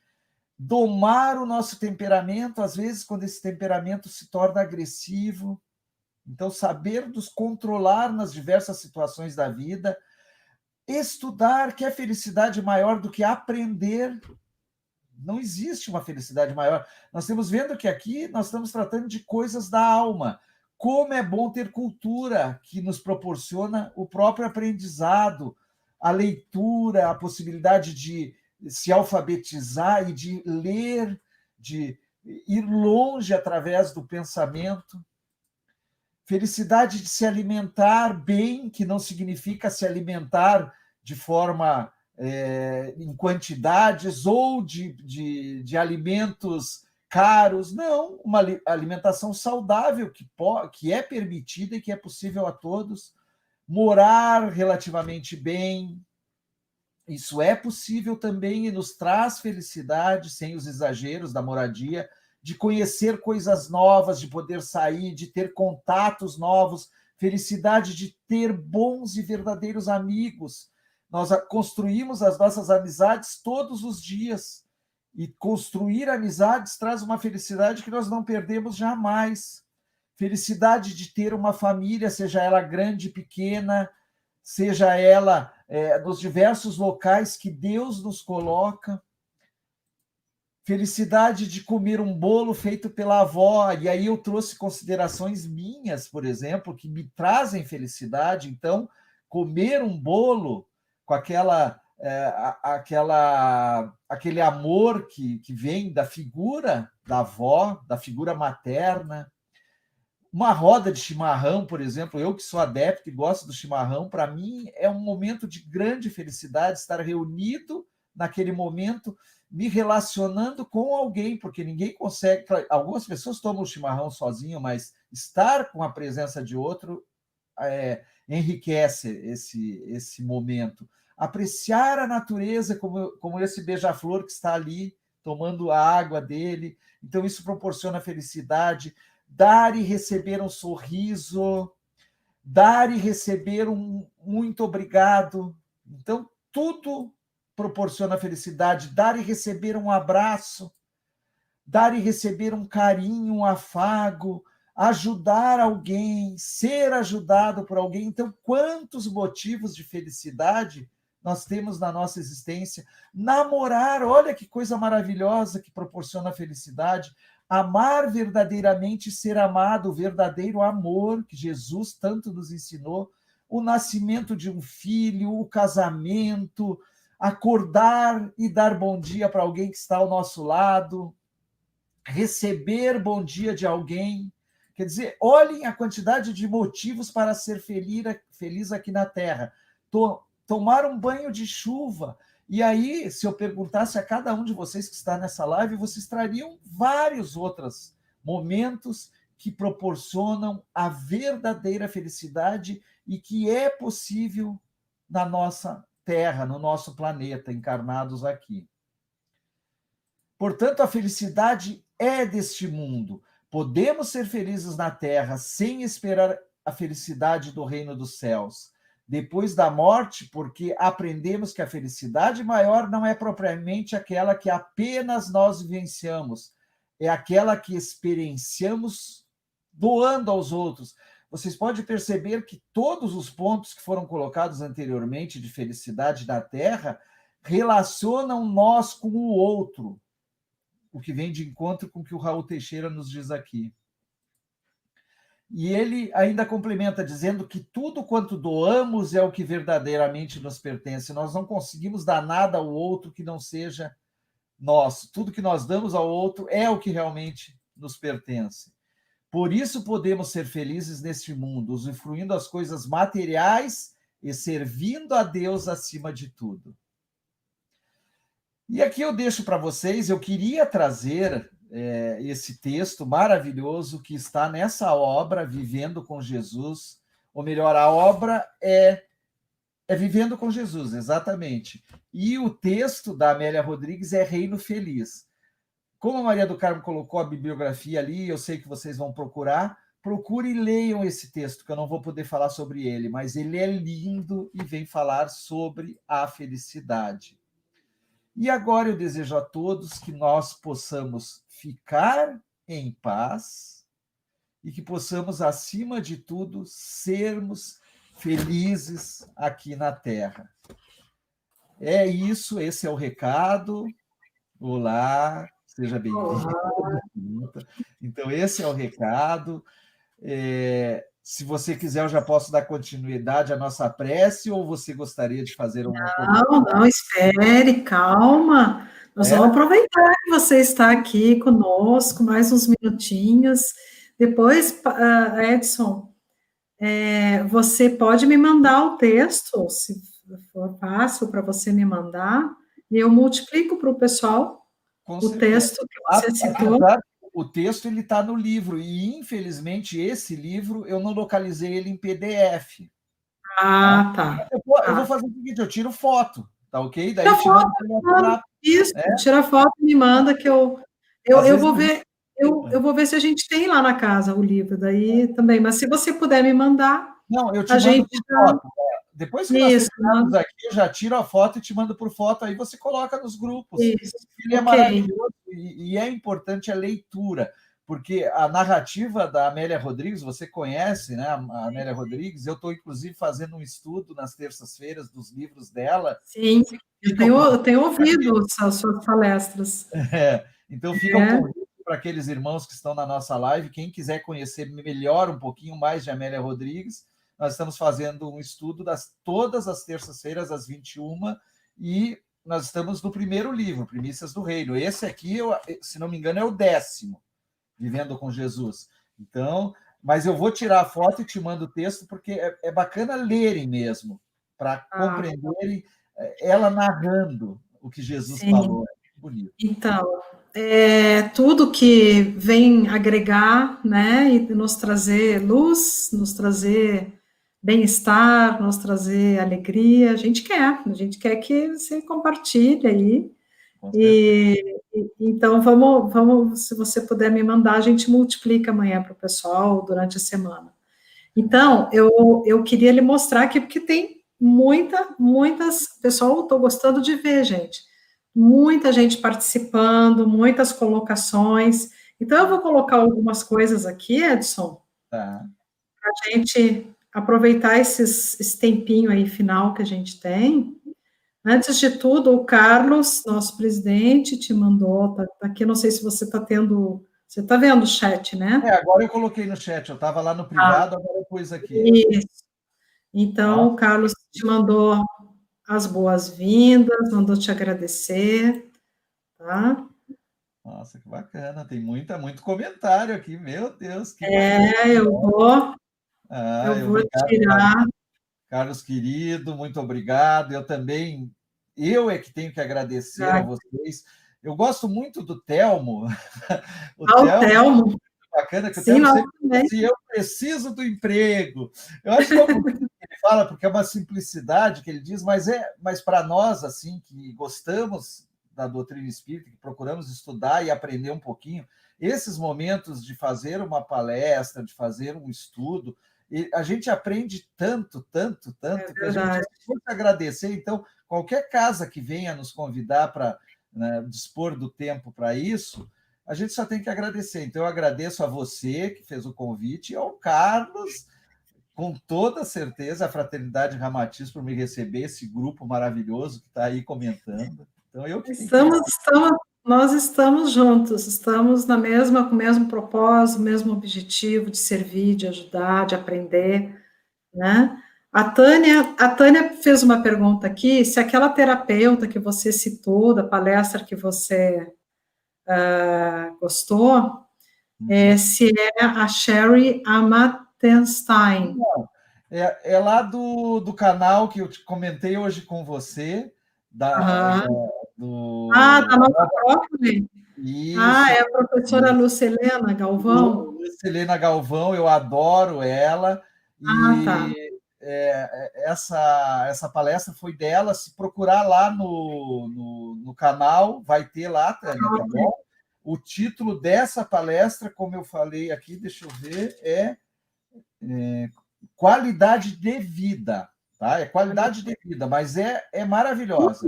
Domar o nosso temperamento, às vezes, quando esse temperamento se torna agressivo. Então, saber nos controlar nas diversas situações da vida. Estudar, que é felicidade maior do que aprender. Não existe uma felicidade maior. Nós estamos vendo que aqui nós estamos tratando de coisas da alma. Como é bom ter cultura que nos proporciona o próprio aprendizado, a leitura, a possibilidade de se alfabetizar e de ler, de ir longe através do pensamento. Felicidade de se alimentar bem, que não significa se alimentar de forma em quantidades ou de alimentos caros. Não, uma alimentação saudável que é permitida e que é possível a todos. Morar relativamente bem, isso é possível também e nos traz felicidade, sem os exageros da moradia, de conhecer coisas novas, de poder sair, de ter contatos novos, felicidade de ter bons e verdadeiros amigos. Nós construímos as nossas amizades todos os dias, e construir amizades traz uma felicidade que nós não perdemos jamais. Felicidade de ter uma família, seja ela grande, pequena, seja ela nos diversos locais que Deus nos coloca. Felicidade de comer um bolo feito pela avó, e aí eu trouxe considerações minhas, por exemplo, que me trazem felicidade. Então, comer um bolo com aquele amor que vem da figura da avó, da figura materna. Uma roda de chimarrão, por exemplo, eu que sou adepto e gosto do chimarrão, para mim é um momento de grande felicidade estar reunido naquele momento, me relacionando com alguém, porque ninguém consegue. Algumas pessoas tomam o chimarrão sozinho, mas estar com a presença de outro enriquece esse momento. Apreciar a natureza, como esse beija-flor que está ali, tomando a água dele. Então, isso proporciona felicidade. Dar e receber um sorriso, dar e receber um muito obrigado. Então, tudo proporciona felicidade. Dar e receber um abraço, dar e receber um carinho, um afago, ajudar alguém, ser ajudado por alguém. Então, quantos motivos de felicidade nós temos na nossa existência? Namorar, olha que coisa maravilhosa que proporciona felicidade. Amar verdadeiramente e ser amado, o verdadeiro amor que Jesus tanto nos ensinou, o nascimento de um filho, o casamento, acordar e dar bom dia para alguém que está ao nosso lado, receber bom dia de alguém. Quer dizer, olhem a quantidade de motivos para ser feliz aqui na Terra. Tomar um banho de chuva. E aí, se eu perguntasse a cada um de vocês que está nessa live, vocês trariam vários outros momentos que proporcionam a verdadeira felicidade e que é possível na nossa Terra, no nosso planeta, encarnados aqui. Portanto, a felicidade é deste mundo. Podemos ser felizes na Terra sem esperar a felicidade do reino dos céus. Depois da morte, porque aprendemos que a felicidade maior não é propriamente aquela que apenas nós vivenciamos, é aquela que experienciamos doando aos outros. Vocês podem perceber que todos os pontos que foram colocados anteriormente de felicidade na Terra relacionam nós com o outro, o que vem de encontro com o que o Raul Teixeira nos diz aqui. E ele ainda complementa dizendo que tudo quanto doamos é o que verdadeiramente nos pertence. Nós não conseguimos dar nada ao outro que não seja nosso. Tudo que nós damos ao outro é o que realmente nos pertence. Por isso podemos ser felizes neste mundo, usufruindo as coisas materiais e servindo a Deus acima de tudo. E aqui eu deixo para vocês, eu queria trazer esse texto maravilhoso que está nessa obra, Vivendo com Jesus, ou melhor, a obra é Vivendo com Jesus, exatamente. E o texto da Amélia Rodrigues é Reino Feliz. Como a Maria do Carmo colocou a bibliografia ali, eu sei que vocês vão procurar, procurem e leiam esse texto, que eu não vou poder falar sobre ele, mas ele é lindo e vem falar sobre a felicidade. E agora eu desejo a todos que nós possamos ficar em paz e que possamos, acima de tudo, sermos felizes aqui na Terra. É isso, esse é o recado. Olá, seja bem-vindo. Então, esse é o recado. Se você quiser, eu já posso dar continuidade à nossa prece, ou você gostaria de fazer uma comentário? Não, espere, calma. Nós vamos aproveitar que você está aqui conosco, mais uns minutinhos. Depois, Edson, você pode me mandar o texto, se for fácil para você me mandar, e eu multiplico para o pessoal o texto que você citou. O texto ele está no livro, e infelizmente esse livro eu não localizei ele em PDF. Ah, tá. Eu vou fazer o seguinte, eu tiro foto, tá ok? Daí tira foto, isso, tira foto e me manda que eu vou ver. Eu vou ver se a gente tem lá na casa o livro, daí também. Mas se você puder me mandar, não, eu te mando por foto. Depois que nós terminarmos aqui, eu já tiro a foto e te mando por foto, aí você coloca nos grupos. Isso, ele é maravilhoso e é importante a leitura, porque a narrativa da Amélia Rodrigues, você conhece, né? A Amélia Rodrigues, eu estou, inclusive, fazendo um estudo nas terças-feiras dos livros dela. Sim, eu tenho ouvido as suas palestras. Então, fica um convite para aqueles irmãos que estão na nossa live, quem quiser conhecer melhor um pouquinho mais de Amélia Rodrigues, nós estamos fazendo um estudo todas as terças-feiras, às 21h, e nós estamos no primeiro livro, Primícias do Reino. Esse aqui, se não me engano, é o 10º, Vivendo com Jesus. Então, mas eu vou tirar a foto e te mando o texto, porque é bacana lerem mesmo, para compreenderem ela narrando o que Jesus falou. É bonito. Então, tudo que vem agregar, né, e nos trazer luz, nos trazer bem-estar, nos trazer alegria, a gente quer que você compartilhe aí. Então, vamos, se você puder me mandar, a gente multiplica amanhã para o pessoal durante a semana. Então, eu queria lhe mostrar aqui, porque tem muitas, pessoal, estou gostando de ver, gente, muita gente participando, muitas colocações. Então, eu vou colocar algumas coisas aqui, Edson, para a gente aproveitar esse tempinho aí final que a gente tem. Antes de tudo, o Carlos, nosso presidente, te mandou, tá aqui, não sei se você está tendo, você está vendo o chat, né? Agora eu coloquei no chat, eu estava lá no privado, agora eu pus aqui. Isso. Então, o Carlos te mandou as boas-vindas, mandou te agradecer, tá? Nossa, que bacana, tem muito comentário aqui, meu Deus. Que eu vou tirar. Carlos querido, muito obrigado. Eu é que tenho que agradecer a vocês. Eu gosto muito do Telmo. O Telmo. Bacana que o Telmo sempre fala assim, eu preciso do emprego. Eu acho tão bonito que ele fala, porque é uma simplicidade que ele diz, mas para nós, assim, que gostamos da doutrina espírita, que procuramos estudar e aprender um pouquinho, esses momentos de fazer uma palestra, de fazer um estudo, a gente aprende tanto, que a gente tem que agradecer. Então, qualquer casa que venha nos convidar para dispor do tempo para isso, a gente só tem que agradecer. Então, eu agradeço a você que fez o convite e ao Carlos, com toda certeza, a Fraternidade Ramatiz por me receber, esse grupo maravilhoso que está aí comentando. Então, eu que tenho que... Nós estamos juntos, estamos com o mesmo propósito, o mesmo objetivo de servir, de ajudar, de aprender, né? A Tânia fez uma pergunta aqui, se aquela terapeuta que você citou, da palestra que você gostou, se é a Sherry Amatenstein. Não, é lá do canal que eu te comentei hoje com você, Da do... Nova Acrópole? Isso. É a professora Lucelena Galvão? Lucelena Galvão, eu adoro ela, Tá. essa palestra foi dela. Se procurar lá no canal, vai ter lá, Tânia, tá bom? O título dessa palestra, como eu falei aqui, deixa eu ver, é Qualidade de Vida, tá? É qualidade de vida, mas é maravilhosa.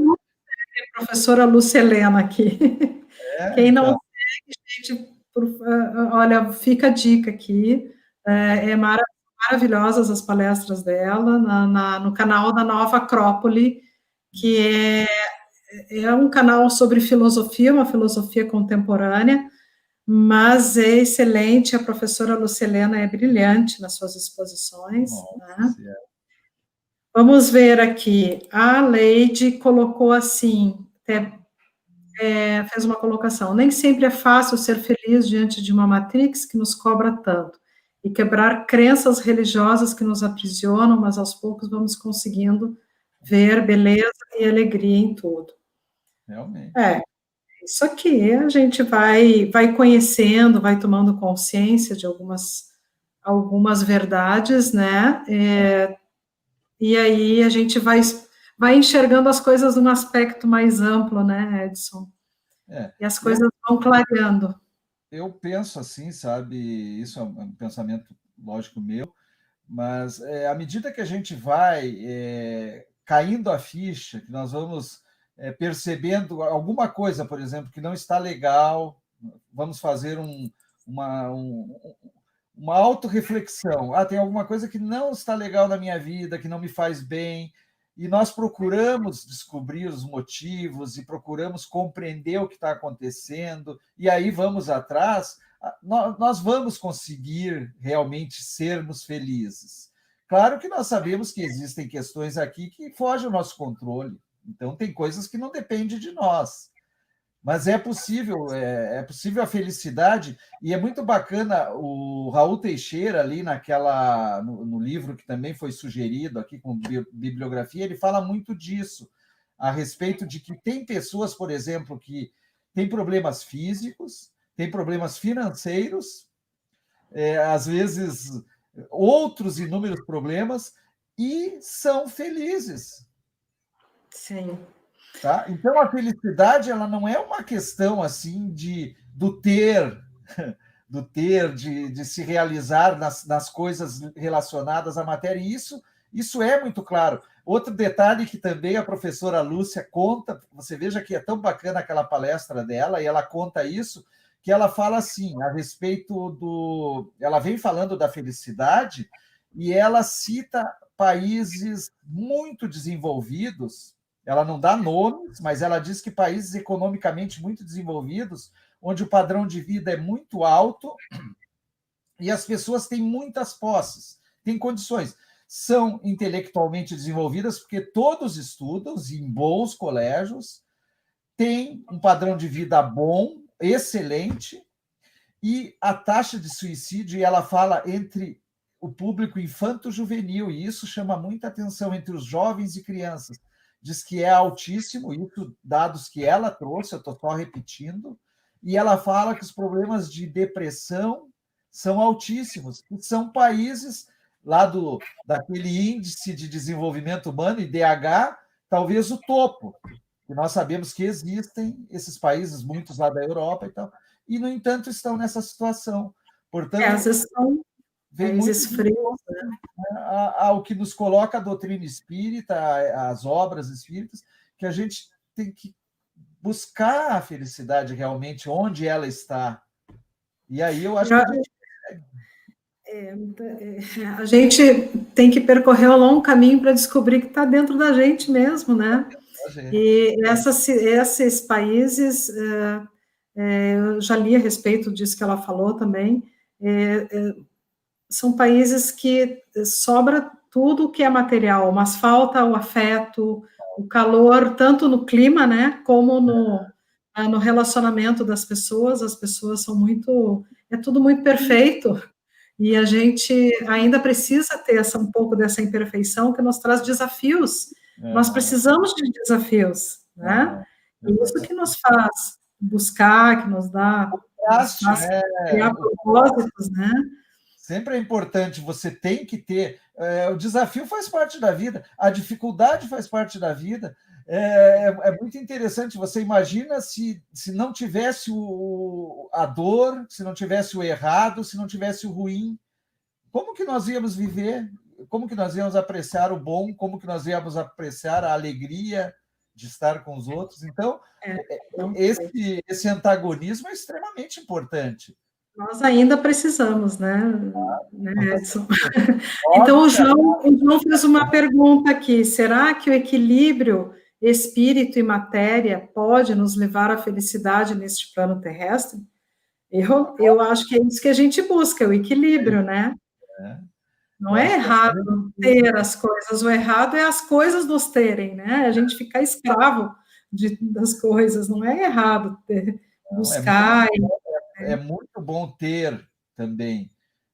Professora Lucelena aqui. Quem não Então. segue, gente, olha, fica a dica aqui. Maravilhosas as palestras dela no canal da Nova Acrópole, que é um canal sobre filosofia, uma filosofia contemporânea, mas é excelente. A professora Lucelena é brilhante nas suas exposições. Né? Vamos ver aqui. A Leide colocou assim, fez uma colocação. Nem sempre é fácil ser feliz diante de uma matrix que nos cobra tanto e quebrar crenças religiosas que nos aprisionam, mas aos poucos vamos conseguindo ver beleza e alegria em tudo. Realmente. Isso aqui a gente vai conhecendo, vai tomando consciência de algumas verdades, né? E aí a gente vai enxergando as coisas num aspecto mais amplo, né, Edson? E as coisas vão clareando. Eu penso assim, sabe? Isso é um pensamento lógico meu, mas à medida que a gente vai caindo a ficha, que nós vamos percebendo alguma coisa, por exemplo, que não está legal, vamos fazer uma autorreflexão. Tem alguma coisa que não está legal na minha vida, que não me faz bem, e nós procuramos descobrir os motivos e procuramos compreender o que está acontecendo, e aí vamos atrás, nós vamos conseguir realmente sermos felizes. Claro que nós sabemos que existem questões aqui que fogem ao nosso controle, então tem coisas que não dependem de nós. Mas é possível a felicidade, e é muito bacana o Raul Teixeira, ali no livro que também foi sugerido aqui com bibliografia, ele fala muito disso, a respeito de que tem pessoas, por exemplo, que têm problemas físicos, têm problemas financeiros, às vezes outros inúmeros problemas, e são felizes. Sim. Tá? Então, a felicidade ela não é uma questão assim do ter, de se realizar nas coisas relacionadas à matéria. E isso é muito claro. Outro detalhe que também a professora Lúcia conta, você veja que é tão bacana aquela palestra dela, e ela conta isso, que ela fala assim, a respeito ela vem falando da felicidade, e ela cita países muito desenvolvidos. Ela não dá nomes, mas ela diz que países economicamente muito desenvolvidos, onde o padrão de vida é muito alto e as pessoas têm muitas posses, têm condições. São intelectualmente desenvolvidas porque todos estudam em bons colégios, têm um padrão de vida bom, excelente, e a taxa de suicídio, e ela fala entre o público infanto-juvenil, e isso chama muita atenção entre os jovens e crianças. Diz que é altíssimo, isso dados que ela trouxe, eu estou só repetindo, e ela fala que os problemas de depressão são altíssimos, e são países lá daquele índice de desenvolvimento humano, IDH, talvez o topo, que nós sabemos que existem esses países, muitos lá da Europa e tal, e, no entanto, estão nessa situação. Portanto, às vezes são países frios, ao que nos coloca a doutrina espírita, as obras espíritas, que a gente tem que buscar a felicidade realmente onde ela está. E aí eu acho que a gente tem que percorrer um longo caminho para descobrir que está dentro da gente mesmo, né? E esses países, eu já li a respeito disso que ela falou também, são países que sobra tudo que é material, mas falta o afeto, o calor, tanto no clima, né, como no relacionamento das pessoas. As pessoas são muito, é tudo muito perfeito, e a gente ainda precisa ter um pouco dessa imperfeição que nos traz desafios. Nós precisamos de desafios, né? E isso que nos faz buscar, que nos faz criar propósitos, né? Sempre é importante, você tem que ter. O desafio faz parte da vida, a dificuldade faz parte da vida. É muito interessante. Você imagina se não tivesse a dor, se não tivesse o errado, se não tivesse o ruim, como que nós íamos viver? Como que nós íamos apreciar o bom? Como que nós íamos apreciar a alegria de estar com os outros? Então, esse antagonismo é extremamente importante. Nós ainda precisamos, né, Edson? Então, o João fez uma pergunta aqui: será que o equilíbrio espírito e matéria pode nos levar à felicidade neste plano terrestre? Eu acho que é isso que a gente busca, o equilíbrio, né? Não é errado ter as coisas, o errado é as coisas nos terem, né? A gente ficar escravo das coisas, não é errado buscar. É muito bom ter também,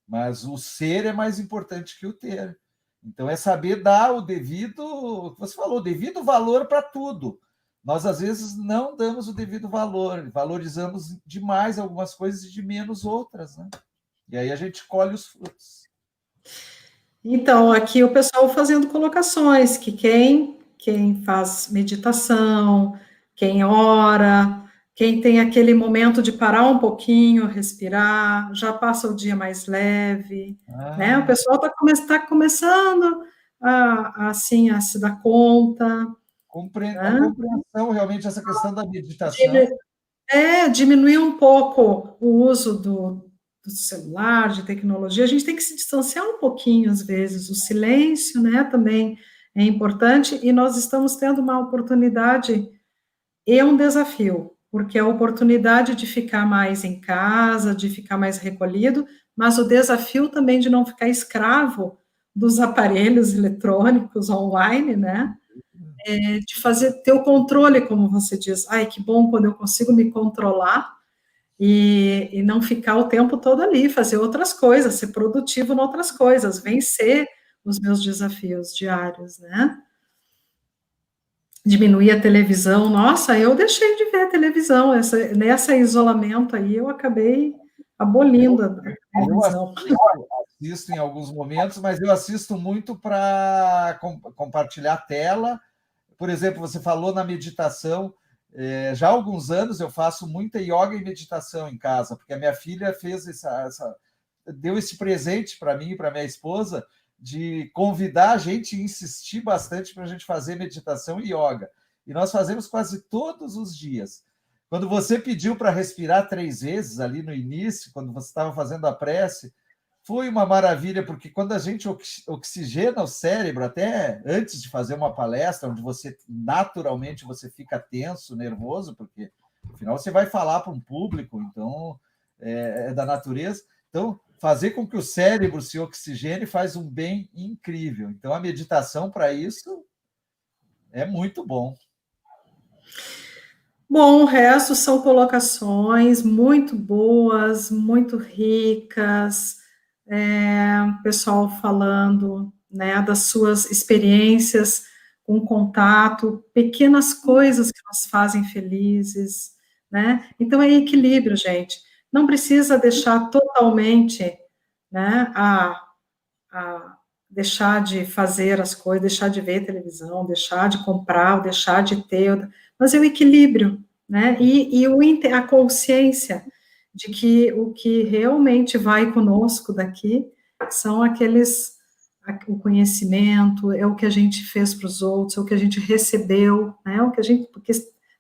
mas o ser é mais importante que o ter. Então, é saber dar o devido, você falou, o devido valor para tudo. Nós, às vezes, não damos o devido valor, valorizamos demais algumas coisas e de menos outras, né? E aí a gente colhe os frutos. Então, aqui o pessoal fazendo colocações, que quem faz meditação, quem ora, quem tem aquele momento de parar um pouquinho, respirar, já passa o dia mais leve, né? O pessoal tá começando assim, a se dar conta. A compreensão, realmente, essa questão da meditação. Diminuir um pouco o uso do celular, de tecnologia. A gente tem que se distanciar um pouquinho, às vezes. O silêncio, né, também é importante, e nós estamos tendo uma oportunidade e um desafio, porque a oportunidade de ficar mais em casa, de ficar mais recolhido, mas o desafio também de não ficar escravo dos aparelhos eletrônicos online, né? De ter o controle, como você diz. Ai, que bom quando eu consigo me controlar e não ficar o tempo todo ali, fazer outras coisas, ser produtivo em outras coisas, vencer os meus desafios diários, né? Diminuir a televisão. Nossa, eu deixei de ver a televisão. Nessa isolamento aí, eu acabei abolindo a televisão. Eu assisto em alguns momentos, mas eu assisto muito para compartilhar a tela. Por exemplo, você falou na meditação. Já há alguns anos eu faço muita yoga e meditação em casa, porque a minha filha deu esse presente para mim e para minha esposa, de convidar a gente e insistir bastante para a gente fazer meditação e yoga. E nós fazemos quase todos os dias. Quando você pediu para respirar 3 vezes ali no início, quando você estava fazendo a prece, foi uma maravilha, porque quando a gente oxigena o cérebro, até antes de fazer uma palestra, onde você naturalmente você fica tenso, nervoso, porque afinal você vai falar para um público, então é da natureza. Então, fazer com que o cérebro se oxigene faz um bem incrível. Então, a meditação para isso é muito bom. Bom, o resto são colocações muito boas, muito ricas, pessoal falando, né, das suas experiências com contato, pequenas coisas que nos fazem felizes, né? Então é equilíbrio, gente. Não precisa deixar totalmente, né, deixar de fazer as coisas, deixar de ver televisão, deixar de comprar, deixar de ter, mas é o equilíbrio, né? E a consciência de que o que realmente vai conosco daqui são o conhecimento, é o que a gente fez para os outros, é o que a gente recebeu, né? Porque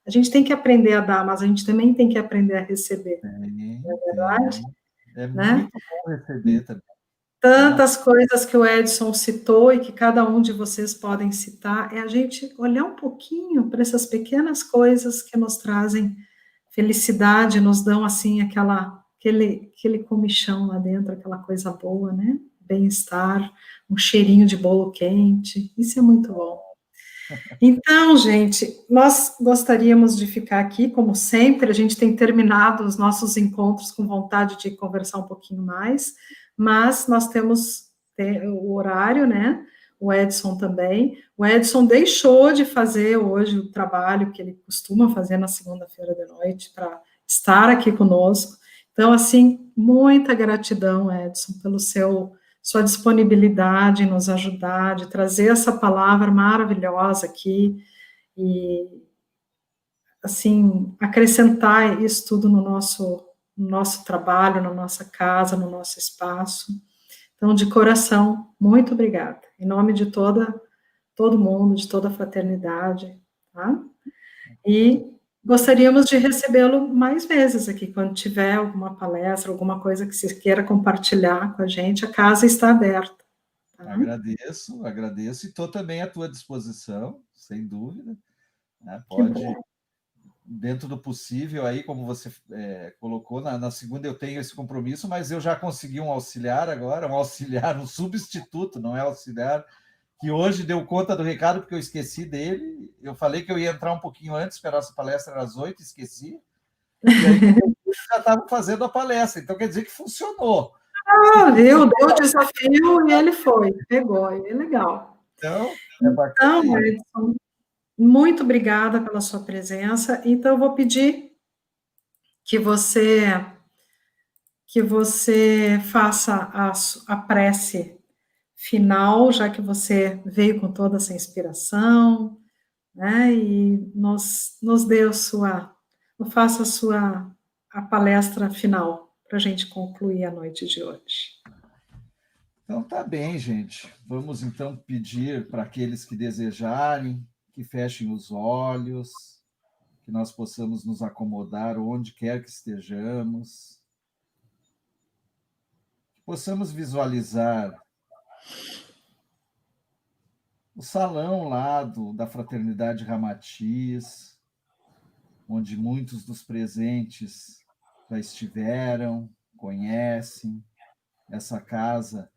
a gente tem que aprender a dar, mas a gente também tem que aprender a receber. Não é verdade? É muito bom receber também. Tantas coisas que o Edson citou e que cada um de vocês podem citar, é a gente olhar um pouquinho para essas pequenas coisas que nos trazem felicidade, nos dão assim aquele comichão lá dentro, aquela coisa boa, né? Bem-estar, um cheirinho de bolo quente, isso é muito bom. Então, gente, nós gostaríamos de ficar aqui, como sempre, a gente tem terminado os nossos encontros com vontade de conversar um pouquinho mais, mas nós temos o horário, né? O Edson também. O Edson deixou de fazer hoje o trabalho que ele costuma fazer na segunda-feira de noite para estar aqui conosco. Então, assim, muita gratidão, Edson, pelo sua disponibilidade em nos ajudar, de trazer essa palavra maravilhosa aqui e, assim, acrescentar isso tudo no nosso trabalho, na nossa casa, no nosso espaço. Então, de coração, muito obrigada. Em nome de todo mundo, de toda a fraternidade, tá? E gostaríamos de recebê-lo mais vezes aqui, quando tiver alguma palestra, alguma coisa que você queira compartilhar com a gente, a casa está aberta. Tá? Agradeço, e estou também à tua disposição, sem dúvida. Né? Pode, dentro do possível, aí, como você colocou, na segunda eu tenho esse compromisso, mas eu já consegui um auxiliar agora, um substituto, não é auxiliar, que hoje deu conta do recado, porque eu esqueci dele. Eu falei que eu ia entrar um pouquinho antes, porque a nossa palestra era às 8, esqueci. E aí já estava fazendo a palestra, então quer dizer que funcionou. Ah, viu? Deu o desafio e ele foi, pegou, é legal. Então, é bacana. Então, Edson, muito obrigada pela sua presença. Então, eu vou pedir que você faça a prece final, já que você veio com toda essa inspiração, né? E nos dê faça a palestra final para a gente concluir a noite de hoje. Então, tá bem, gente. Vamos, então, pedir para aqueles que desejarem que fechem os olhos, que nós possamos nos acomodar onde quer que estejamos, que possamos visualizar o salão lá da Fraternidade Ramatiz, onde muitos dos presentes já estiveram, conhecem essa casa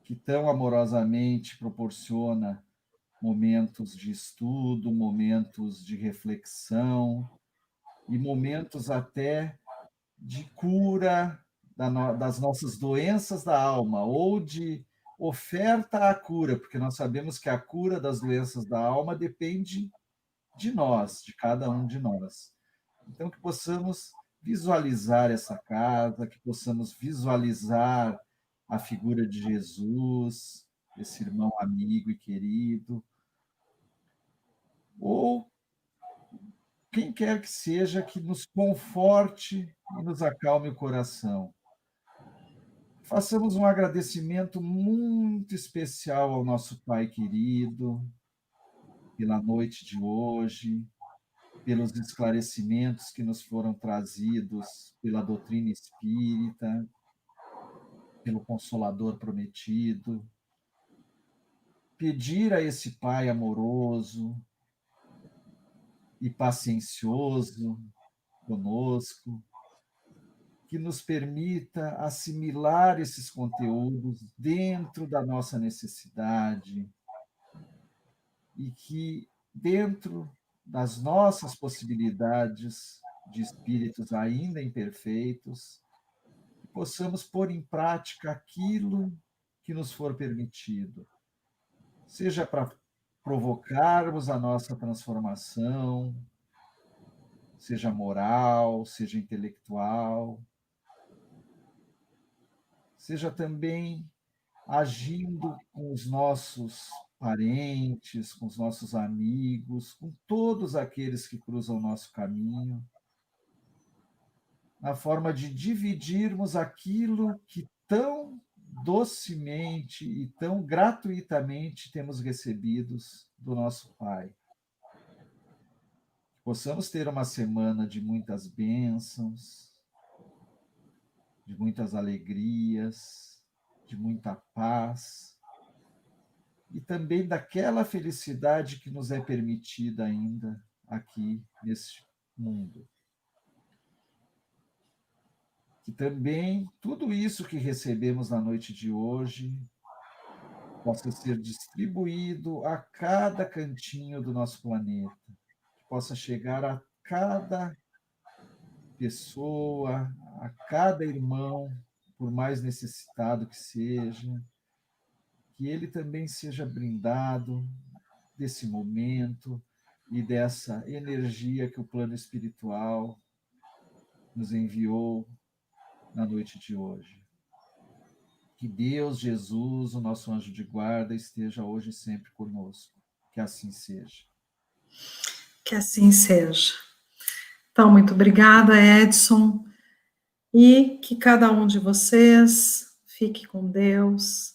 que tão amorosamente proporciona momentos de estudo, momentos de reflexão e momentos até de cura das nossas doenças da alma, ou de oferta à cura, porque nós sabemos que a cura das doenças da alma depende de nós, de cada um de nós. Então, que possamos visualizar essa casa, que possamos visualizar a figura de Jesus, esse irmão amigo e querido, ou quem quer que seja que nos conforte e nos acalme o coração. Façamos um agradecimento muito especial ao nosso Pai querido, pela noite de hoje, pelos esclarecimentos que nos foram trazidos pela doutrina espírita, pelo Consolador prometido. Pedir a esse Pai amoroso e paciencioso conosco, que nos permita assimilar esses conteúdos dentro da nossa necessidade e que, dentro das nossas possibilidades de espíritos ainda imperfeitos, possamos pôr em prática aquilo que nos for permitido, seja para provocarmos a nossa transformação, seja moral, seja intelectual, seja também agindo com os nossos parentes, com os nossos amigos, com todos aqueles que cruzam o nosso caminho, na forma de dividirmos aquilo que tão docemente e tão gratuitamente temos recebidos do nosso Pai. Possamos ter uma semana de muitas bênçãos, de muitas alegrias, de muita paz e também daquela felicidade que nos é permitida ainda aqui nesse mundo. Que também tudo isso que recebemos na noite de hoje possa ser distribuído a cada cantinho do nosso planeta, que possa chegar a cada pessoa, a cada irmão, por mais necessitado que seja, que ele também seja brindado desse momento e dessa energia que o plano espiritual nos enviou na noite de hoje. Que Deus, Jesus, o nosso anjo de guarda, esteja hoje e sempre conosco. Que assim seja. Que assim seja. Então, muito obrigada, Edson, e que cada um de vocês fique com Deus.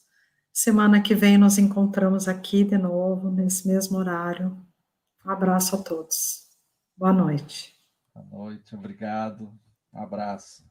Semana que vem nos encontramos aqui de novo, nesse mesmo horário. Um abraço a todos. Boa noite. Boa noite, obrigado. Um abraço.